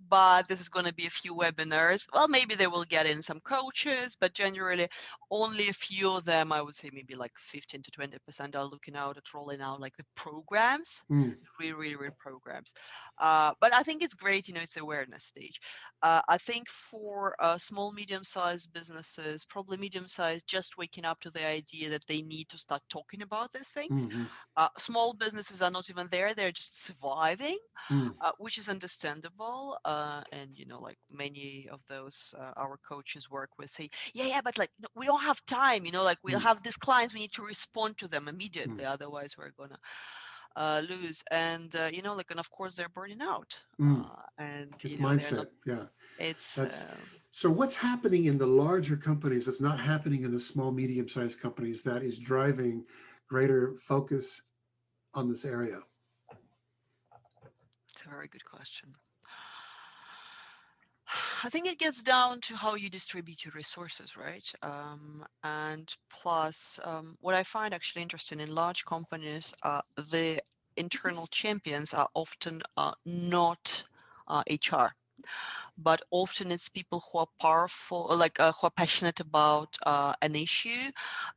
But this is going to be a few webinars. Well, maybe they will get in some coaches, but generally only a few of them, I would say maybe like 15 to 20% are looking out at rolling out like the programs, Mm. really programs. But I think it's great, you know, it's awareness stage. I think for small, medium-sized businesses, probably medium-sized, just waking up to the idea that they need to start talking about these things. Mm-hmm. Small businesses are not even there, they're just surviving. Mm. Which is understandable, and you know, like many of those our coaches work with say, yeah, but like we don't have time, you know, like we'll Mm. have these clients, we need to respond to them immediately, Mm. otherwise we're gonna lose. And you know, like, and of course they're burning out, Mm. and It's you know, they're not. mindset. Yeah. It's That's so what's happening in the larger companies that's not happening in the small, medium-sized companies that is driving greater focus on this area? it's a very good question. I think it gets down to how you distribute your resources, right? And plus, what I find actually interesting in large companies, the internal champions are often not HR, but often it's people who are powerful, like who are passionate about an issue,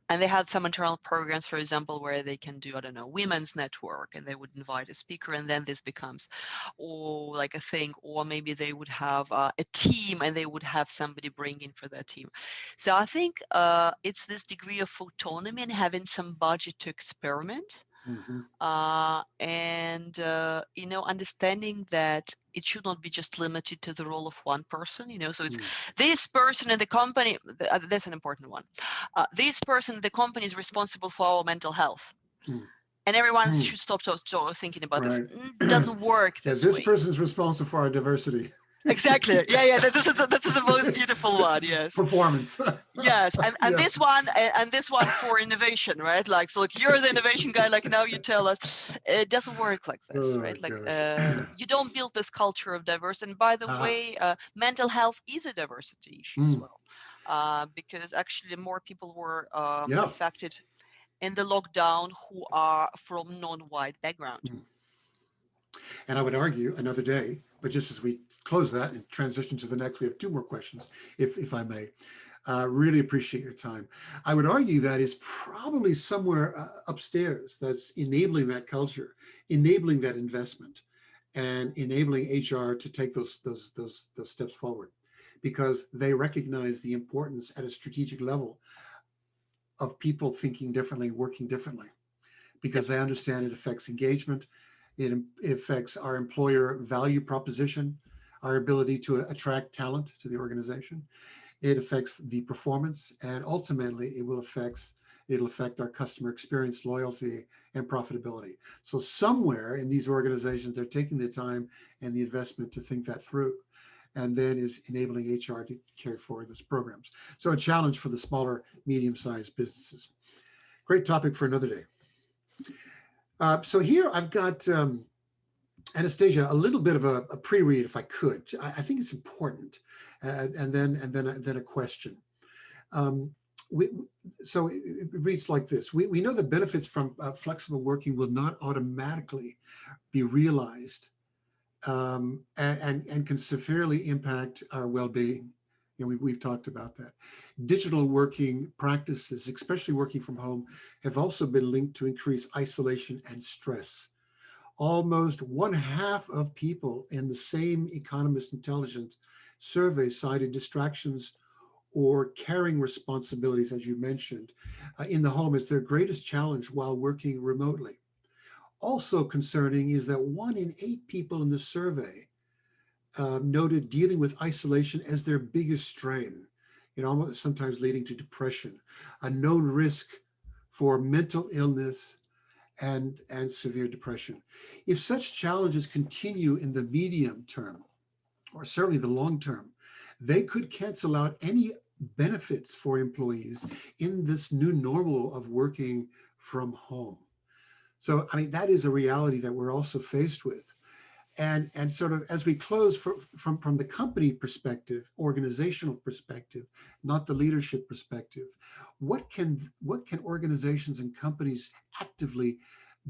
and they have some internal programs, for example, where they can do, I don't know, women's network, and they would invite a speaker, and then this becomes, or like a thing, or maybe they would have a team, and they would have somebody bring in for their team. So I think it's this degree of autonomy and having some budget to experiment. Mm-hmm. And you know, understanding that it should not be just limited to the role of one person, you know, so it's Mm. this person in the company, that's an important one. This person in the company is responsible for our mental health, Mm. and everyone Mm. should stop thinking about this. Right. Doesn't work Yeah, this this way. person's responsible for our diversity. Exactly. Yeah. That is the most beautiful This one. is Yes. performance. Yes, and Yeah. this one for innovation, right? Like, so like you're the innovation guy, like now you tell us it doesn't work like this, Oh right? Like gosh. you don't build this culture of diversity. And by the Ah. way, mental health is a diversity issue as Mm. well, because actually more people were Yeah. affected in the lockdown who are from non-white background. Mm. And I would argue another day, but just as we close that and transition to the next, we have two more questions, if I may. Really appreciate your time. I would argue that is probably somewhere upstairs that's enabling that culture, enabling that investment, and enabling HR to take those steps forward, because they recognize the importance at a strategic level of people thinking differently, working differently, because Yep. they understand it affects engagement, it affects our employer value proposition, our ability to attract talent to the organization. It affects the performance, and ultimately it'll affect our customer experience, loyalty, and profitability. So somewhere in these organizations, they're taking the time and the investment to think that through, and then is enabling HR to carry forward those programs. So a challenge for the smaller, medium-sized businesses. Great topic for another day. So here I've got Anastasia, a little bit of a pre-read, if I could. I think it's important, and then a question. Um, we, so it reads like this. We know the benefits from flexible working will not automatically be realized, and can severely impact our well-being. We've talked about that. Digital working practices, especially working from home, have also been linked to increased isolation and stress. Almost one half of people in the same Economist Intelligence survey cited distractions or caring responsibilities, as you mentioned, in the home as their greatest challenge while working remotely. Also concerning is that 1 in 8 people in the survey noted dealing with isolation as their biggest strain, almost sometimes leading to depression, a known risk for mental illness and severe depression. If such challenges continue in the medium term, or certainly the long term, they could cancel out any benefits for employees in this new normal of working from home. So, I mean, that is a reality that we're also faced with. And sort of as we close from the company perspective, organizational perspective, not the leadership perspective, what can organizations and companies actively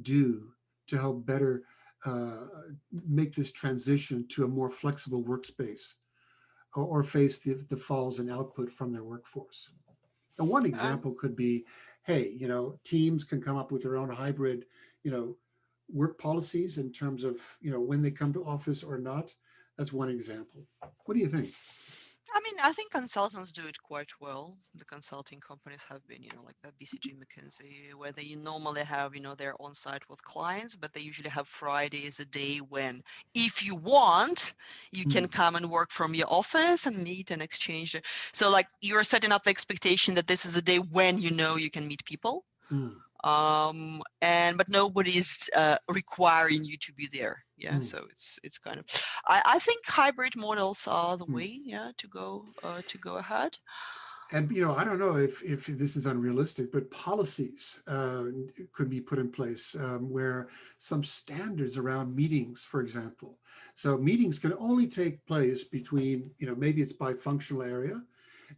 do to help better uh, make this transition to a more flexible workspace, or face the falls in output from their workforce? And one Um, example could be, hey, teams can come up with their own hybrid, you know, work policies in terms of, when they come to office or not. That's one example. What do you think? I mean, I think consultants do it quite well. The consulting companies have been, like that BCG, McKinsey, where they normally have, their on-site with clients, but they usually have Friday as a day when, if you want, you can Mm, come and work from your office and meet and exchange. So like you're setting up the expectation that this is a day when you can meet people. mm, And but nobody's requiring you to be there. Yeah, mm, so it's kind of I think hybrid models are the mm. way, to go ahead. And I don't know if this is unrealistic, but policies could be put in place, where some standards around meetings, for example. So meetings can only take place between, maybe it's by functional area,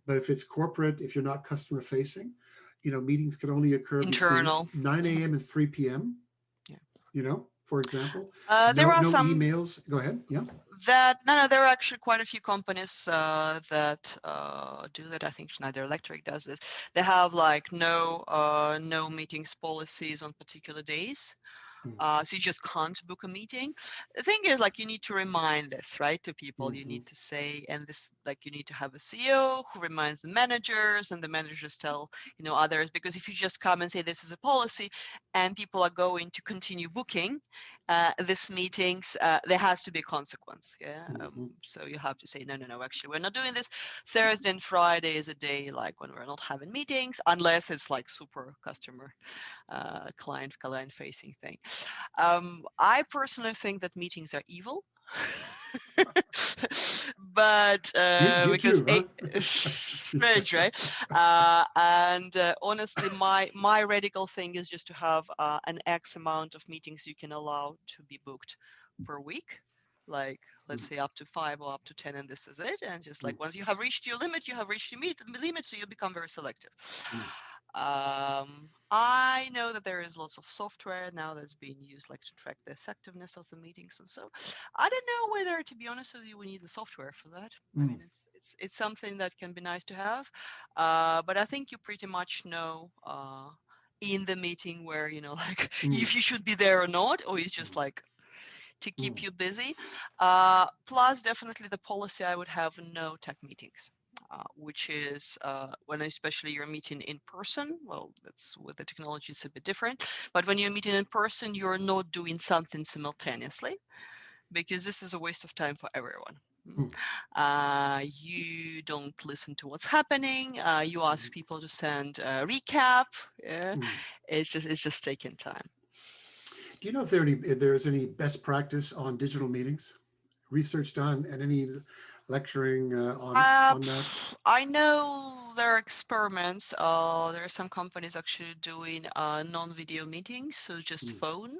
but if it's corporate, if you're not customer facing, meetings can only occur between Internal. 9 a.m. and 3 p.m. Yeah. For example, There are no some emails. Go ahead. Yeah. that no, there are actually quite a few companies that do that. I think Schneider Electric does this. They have like no meetings policies on particular days. Mm, So you just can't book a meeting. The thing is, like, you need to remind this, right, to people. You mhm, need to say, and this, like, you need to have a CEO who reminds the managers, and the managers tell, others. Because if you just come and say this is a policy, and people are going to continue booking this meetings, there has to be a consequence. Yeah. mhm. So you have to say, no, no, no. Actually, we're not doing this. Thursday and Friday is a day like when we're not having meetings, unless it's like super customer client facing thing. I personally think that meetings are evil. But You because too, huh? strange, right? And honestly, my radical thing is just to have an X amount of meetings you can allow to be booked per week, like let's say up to 5 or up to 10, and this is it. And just Mm, like once you have reached your limit, you have reached your limit, so you become very selective. mm, I know that there is lots of software now that's being used like to track the effectiveness of the meetings, and so I don't know whether, to be honest with you, we need the software for that. I mm, mean, it's something that can be nice to have, but I think you pretty much know in the meeting where like mm, if you should be there or not, or it's just mm, like to mm. keep you busy. Plus, definitely the policy I would have no tech meetings. Which is when especially you're meeting in person. Well, that's with the technology it's a bit different. But when you're meeting in person, you're not doing something simultaneously, because this is a waste of time for everyone. Mm, You don't listen to what's happening. You ask mm, people to send a recap. Yeah, mm. it's just taking time. Do you know if there's any best practice on digital meetings? Research done and any lecturing on that? I know there are experiments. There are some companies actually doing non-video meetings, so just Mm, phone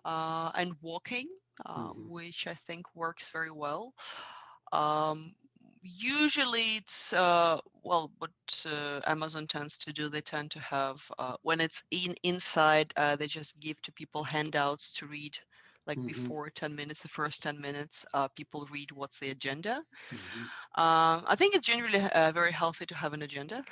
and walking, mhm, which I think works very well. Um, Usually it's well, what Amazon tends to do, they tend to have when it's inside, they just give to people handouts to read, like before 10 minutes, the first 10 minutes, people read what's the agenda. I think it's generally very healthy to have an agenda.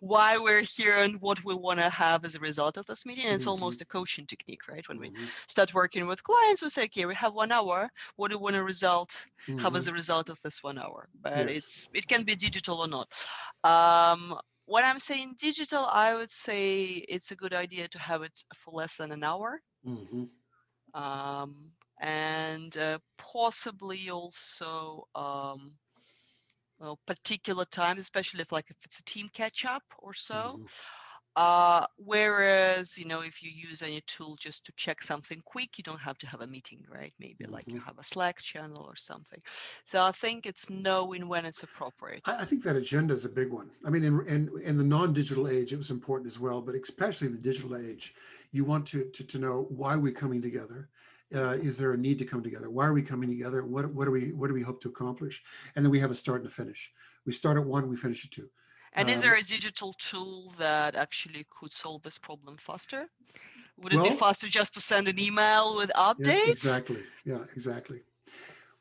Why we're here and what we want to have as a result of this meeting. And it's almost a coaching technique, right? When we start working with clients, we say, okay, we have 1 hour. What do we want to have as a result of this 1 hour? But it can be digital or not. When I'm saying digital, I would say it's a good idea to have it for less than an hour. And possibly also well, particular times, especially if it's a team catch up or so. Whereas, if you use any tool just to check something quick, you don't have to have a meeting, right? Maybe like you have a Slack channel or something. So I think it's knowing when it's appropriate. I think that agenda is a big one. I mean, in the non-digital age, it was important as well, but especially in the digital age, you want to know why we're coming together. Is there a need to come together? Why are we coming together? What do we hope to accomplish? And then we have a start and a finish. We start at 1, we finish at 2. And is there a digital tool that actually could solve this problem faster? Would it be faster just to send an email with updates? Yeah, exactly.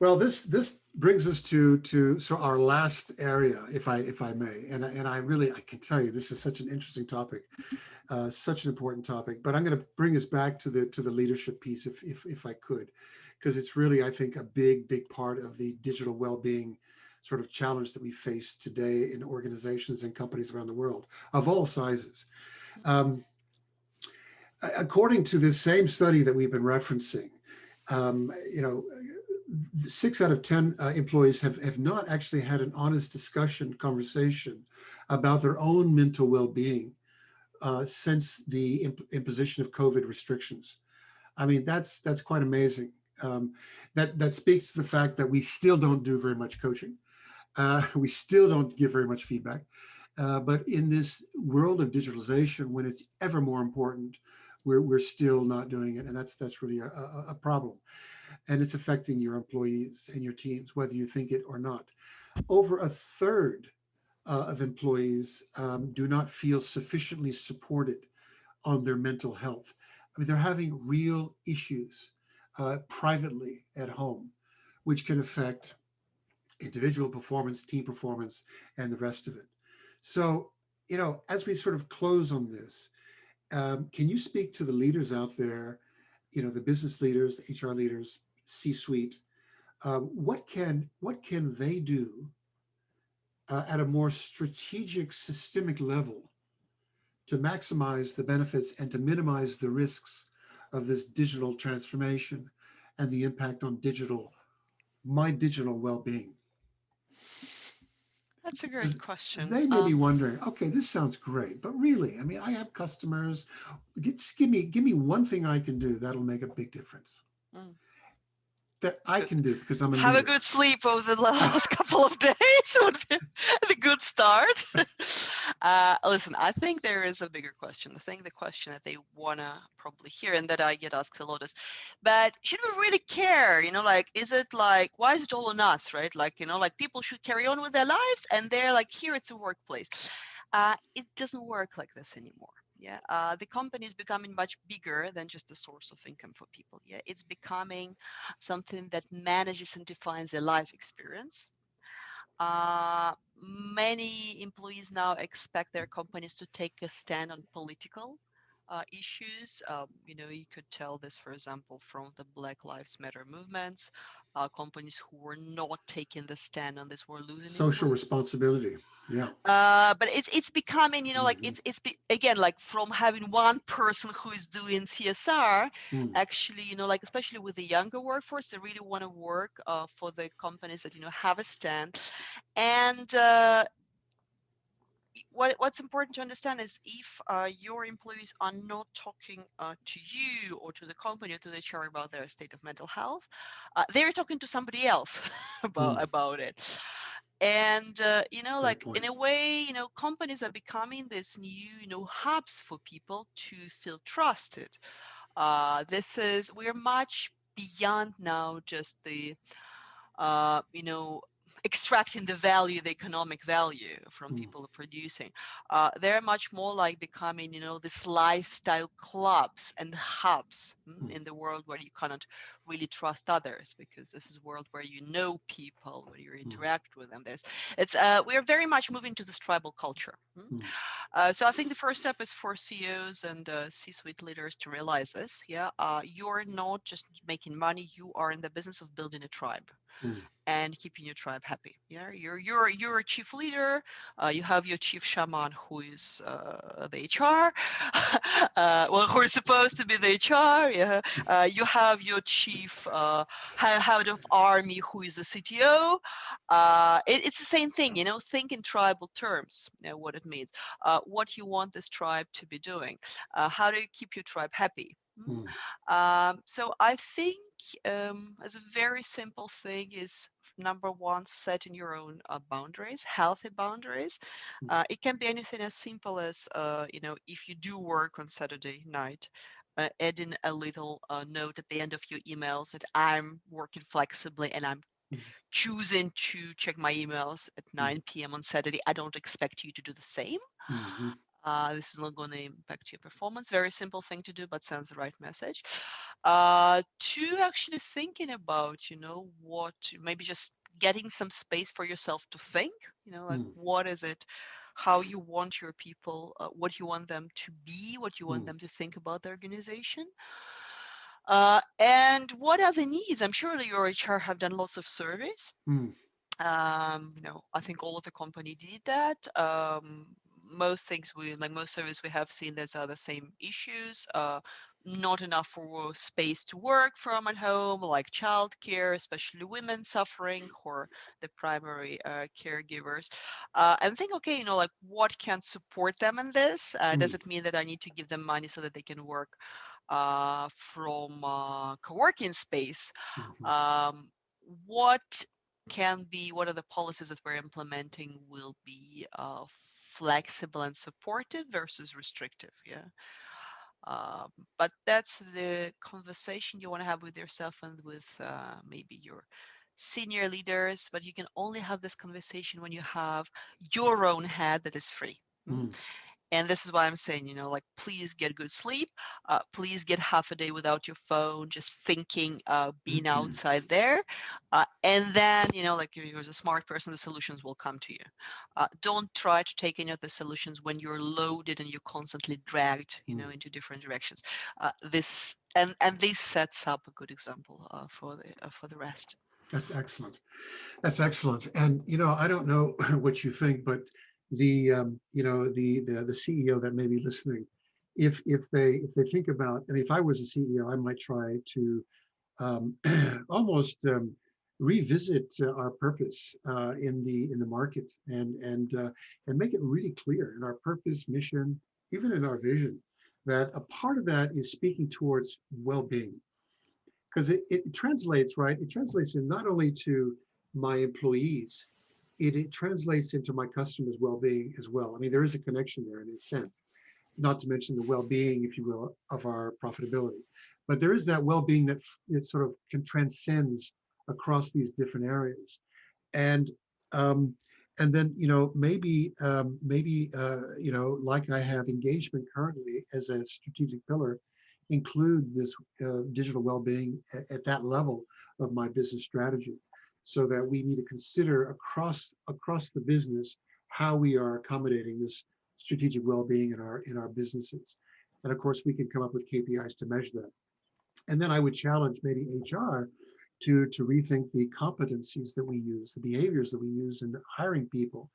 Well, this brings us to our last area, if I may, and I can tell you this is such an interesting topic, such an important topic. But I'm going to bring us back to the leadership piece, if I could, because it's really, I think, a big part of the digital well-being sort of challenge that we face today in organizations and companies around the world of all sizes. According to this same study that we've been referencing, 6 out of 10 employees have not actually had an honest conversation about their own mental well-being since the imposition of COVID restrictions. I mean, that's quite amazing. That speaks to the fact that we still don't do very much coaching. We still don't give very much feedback. But in this world of digitalization, when it's ever more important, we're still not doing it, and that's really a problem. And it's affecting your employees and your teams, whether you think it or not. Over a third of employees do not feel sufficiently supported on their mental health. I mean, they're having real issues privately at home, which can affect individual performance, team performance, and the rest of it. So, as we sort of close on this, can you speak to the leaders out there, the business leaders, HR leaders, C-suite? What can they do at a more strategic, systemic level to maximize the benefits and to minimize the risks of this digital transformation and the impact on my digital well-being? That's a great question. They may be wondering, okay, this sounds great, but really, I mean, I have customers. Just give me one thing I can do that'll make a big difference. That I can do because I'm a leader. Have a good sleep over the last couple of days would be a good start. Listen, I think there is a bigger question. I think the question that they want to probably hear and that I get asked a lot is, but should we really care? Is it like, why is it all on us, right? People should carry on with their lives and they're like, here it's a workplace. It doesn't work like this anymore. Yeah, the company is becoming much bigger than just a source of income for people. Yeah, it's becoming something that manages and defines their life experience. Many employees now expect their companies to take a stand on political issues. You could tell this, for example, from the Black Lives Matter movements. Companies who were not taking the stand on this were losing social responsibility. Yeah. But it's becoming, again, like from having one person who is doing CSR, actually, especially with the younger workforce, they really want to work for the companies that, have a stand. And what's important to understand is if your employees are not talking to you or to the company or to the HR about their state of mental health, they're talking to somebody else about it. And in a way, companies are becoming this new, hubs for people to feel trusted. We're much beyond now just the extracting the value, the economic value from people producing. They're much more like becoming, this lifestyle clubs and hubs in the world where you cannot really trust others, because this is a world where you know people, where you interact with them. We're very much moving to this tribal culture. So I think the first step is for CEOs and C-suite leaders to realize this. Yeah, you're not just making money; you are in the business of building a tribe and keeping your tribe happy. Yeah, you're a chief leader. You have your chief shaman, who is the HR, well, who is supposed to be the HR. Yeah, you have your chief head of army, who is a CTO. It's the same thing, think in tribal terms, what it means, what you want this tribe to be doing, how do you keep your tribe happy. So I think as a very simple thing is, number one, setting your own boundaries, healthy boundaries. It can be anything as simple as, if you do work on Saturday night, adding a little note at the end of your emails that I'm working flexibly and I'm choosing to check my emails at 9 p.m. on Saturday. I don't expect you to do the same. This is not going to impact your performance. Very simple thing to do, but sends the right message. Two, actually thinking about, what, maybe just getting some space for yourself to think, like what is it, how you want your people, what you want them to be, what you want them to think about the organization. And what are the needs? I'm sure that your HR have done lots of surveys. I think all of the company did that. Most surveys we have seen, there's the same issues. Not enough for space to work from at home, like childcare, especially women suffering, or the primary caregivers. And think, okay, like what can support them in this? Does it mean that I need to give them money so that they can work from co-working space? What are the policies that we're implementing will be flexible and supportive versus restrictive? Yeah. But that's the conversation you want to have with yourself and with maybe your senior leaders. But you can only have this conversation when you have your own head that is free. And this is why I'm saying, like, please get good sleep. Please get half a day without your phone, just thinking, being outside there. And then, like you're a smart person, the solutions will come to you. Don't try to take any of the solutions when you're loaded and you're constantly dragged, into different directions. This sets up a good example for the rest. That's excellent. That's excellent. And I don't know what you think, but the CEO that may be listening, if they think about, I mean, if I was a CEO, I might try to almost revisit our purpose in the market, and make it really clear in our purpose, mission, even in our vision, that a part of that is speaking towards well-being. Because it translates, right? It translates in not only to my employees, it translates into my customers' well-being as well. I mean, there is a connection there in a sense, not to mention the well-being, if you will, of our profitability. But there is that well-being that it sort of transcends across these different areas. And then, maybe like I have engagement currently as a strategic pillar, include this digital well-being at that level of my business strategy, so that we need to consider across the business how we are accommodating this strategic well-being in our businesses. And of course, we can come up with KPIs to measure that. And then I would challenge maybe HR to rethink the competencies that we use, the behaviors that we use in hiring people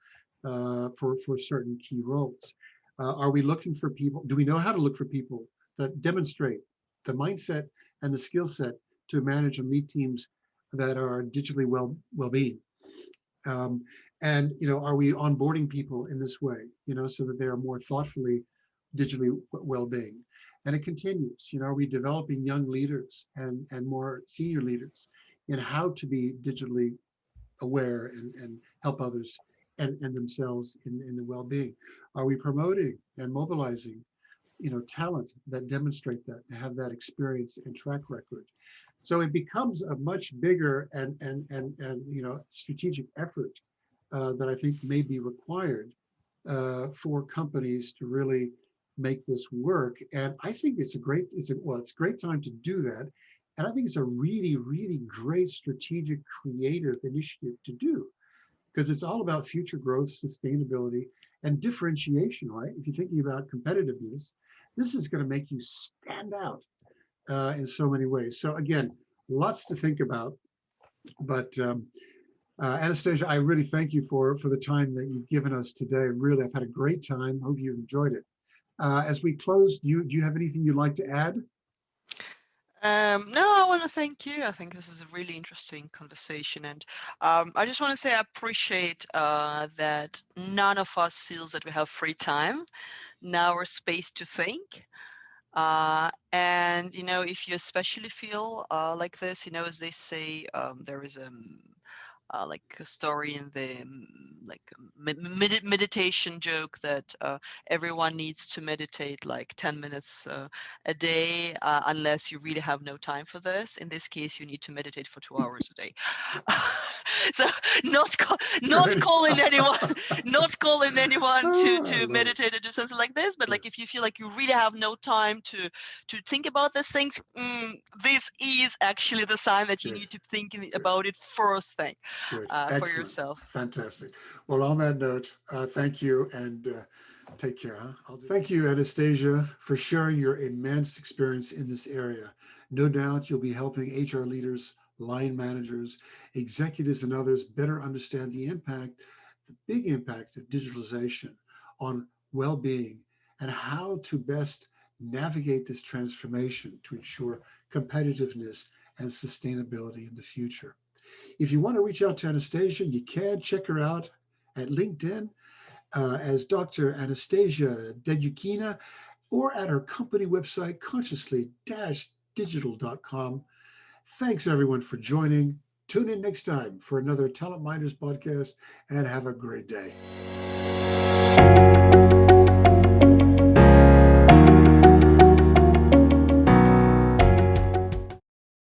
for certain key roles. Are we looking for people? Do we know how to look for people that demonstrate the mindset and the skill set to manage and lead teams that are digitally well-being? And are we onboarding people in this way, so that they are more thoughtfully digitally well-being? And it continues. Are we developing young leaders and more senior leaders in how to be digitally aware and help others and themselves in the well-being? Are we promoting and mobilizing talent that demonstrate that and have that experience and track record. So it becomes a much bigger and strategic effort that I think may be required for companies to really make this work. And I think it's a great time to do that. And I think it's a really, really great strategic, creative initiative to do, because it's all about future growth, sustainability, and differentiation, right? If you're thinking about competitiveness, this is going to make you stand out in so many ways. So again, lots to think about. But Anastasia, I really thank you for the time that you've given us today. Really, I've had a great time. Hope you enjoyed it. As we close, do you have anything you'd like to add? No, I want to thank you. I think this is a really interesting conversation, and I just want to say I appreciate that none of us feels that we have free time, now or space to think. And if you especially feel like this, as they say, there is like a story in the meditation joke that everyone needs to meditate like 10 minutes a day, unless you really have no time for this. In this case, you need to meditate for 2 hours a day. So not calling anyone to meditate or do something like this, but like if you feel like you really have no time to think about these things, this is actually the sign that you need to think about it first thing. For yourself. Fantastic. Well, on that note, thank you, and take care. Thank you, Anastasia, for sharing your immense experience in this area. No doubt you'll be helping HR leaders, line managers, executives, and others better understand the big impact of digitalization on well-being and how to best navigate this transformation to ensure competitiveness and sustainability in the future. If you want to reach out to Anastasia, you can check her out at LinkedIn as Dr. Anastasia Dedyukhina, or at her company website, consciously-digital.com. Thanks, everyone, for joining. Tune in next time for another Talent Minders podcast, and have a great day.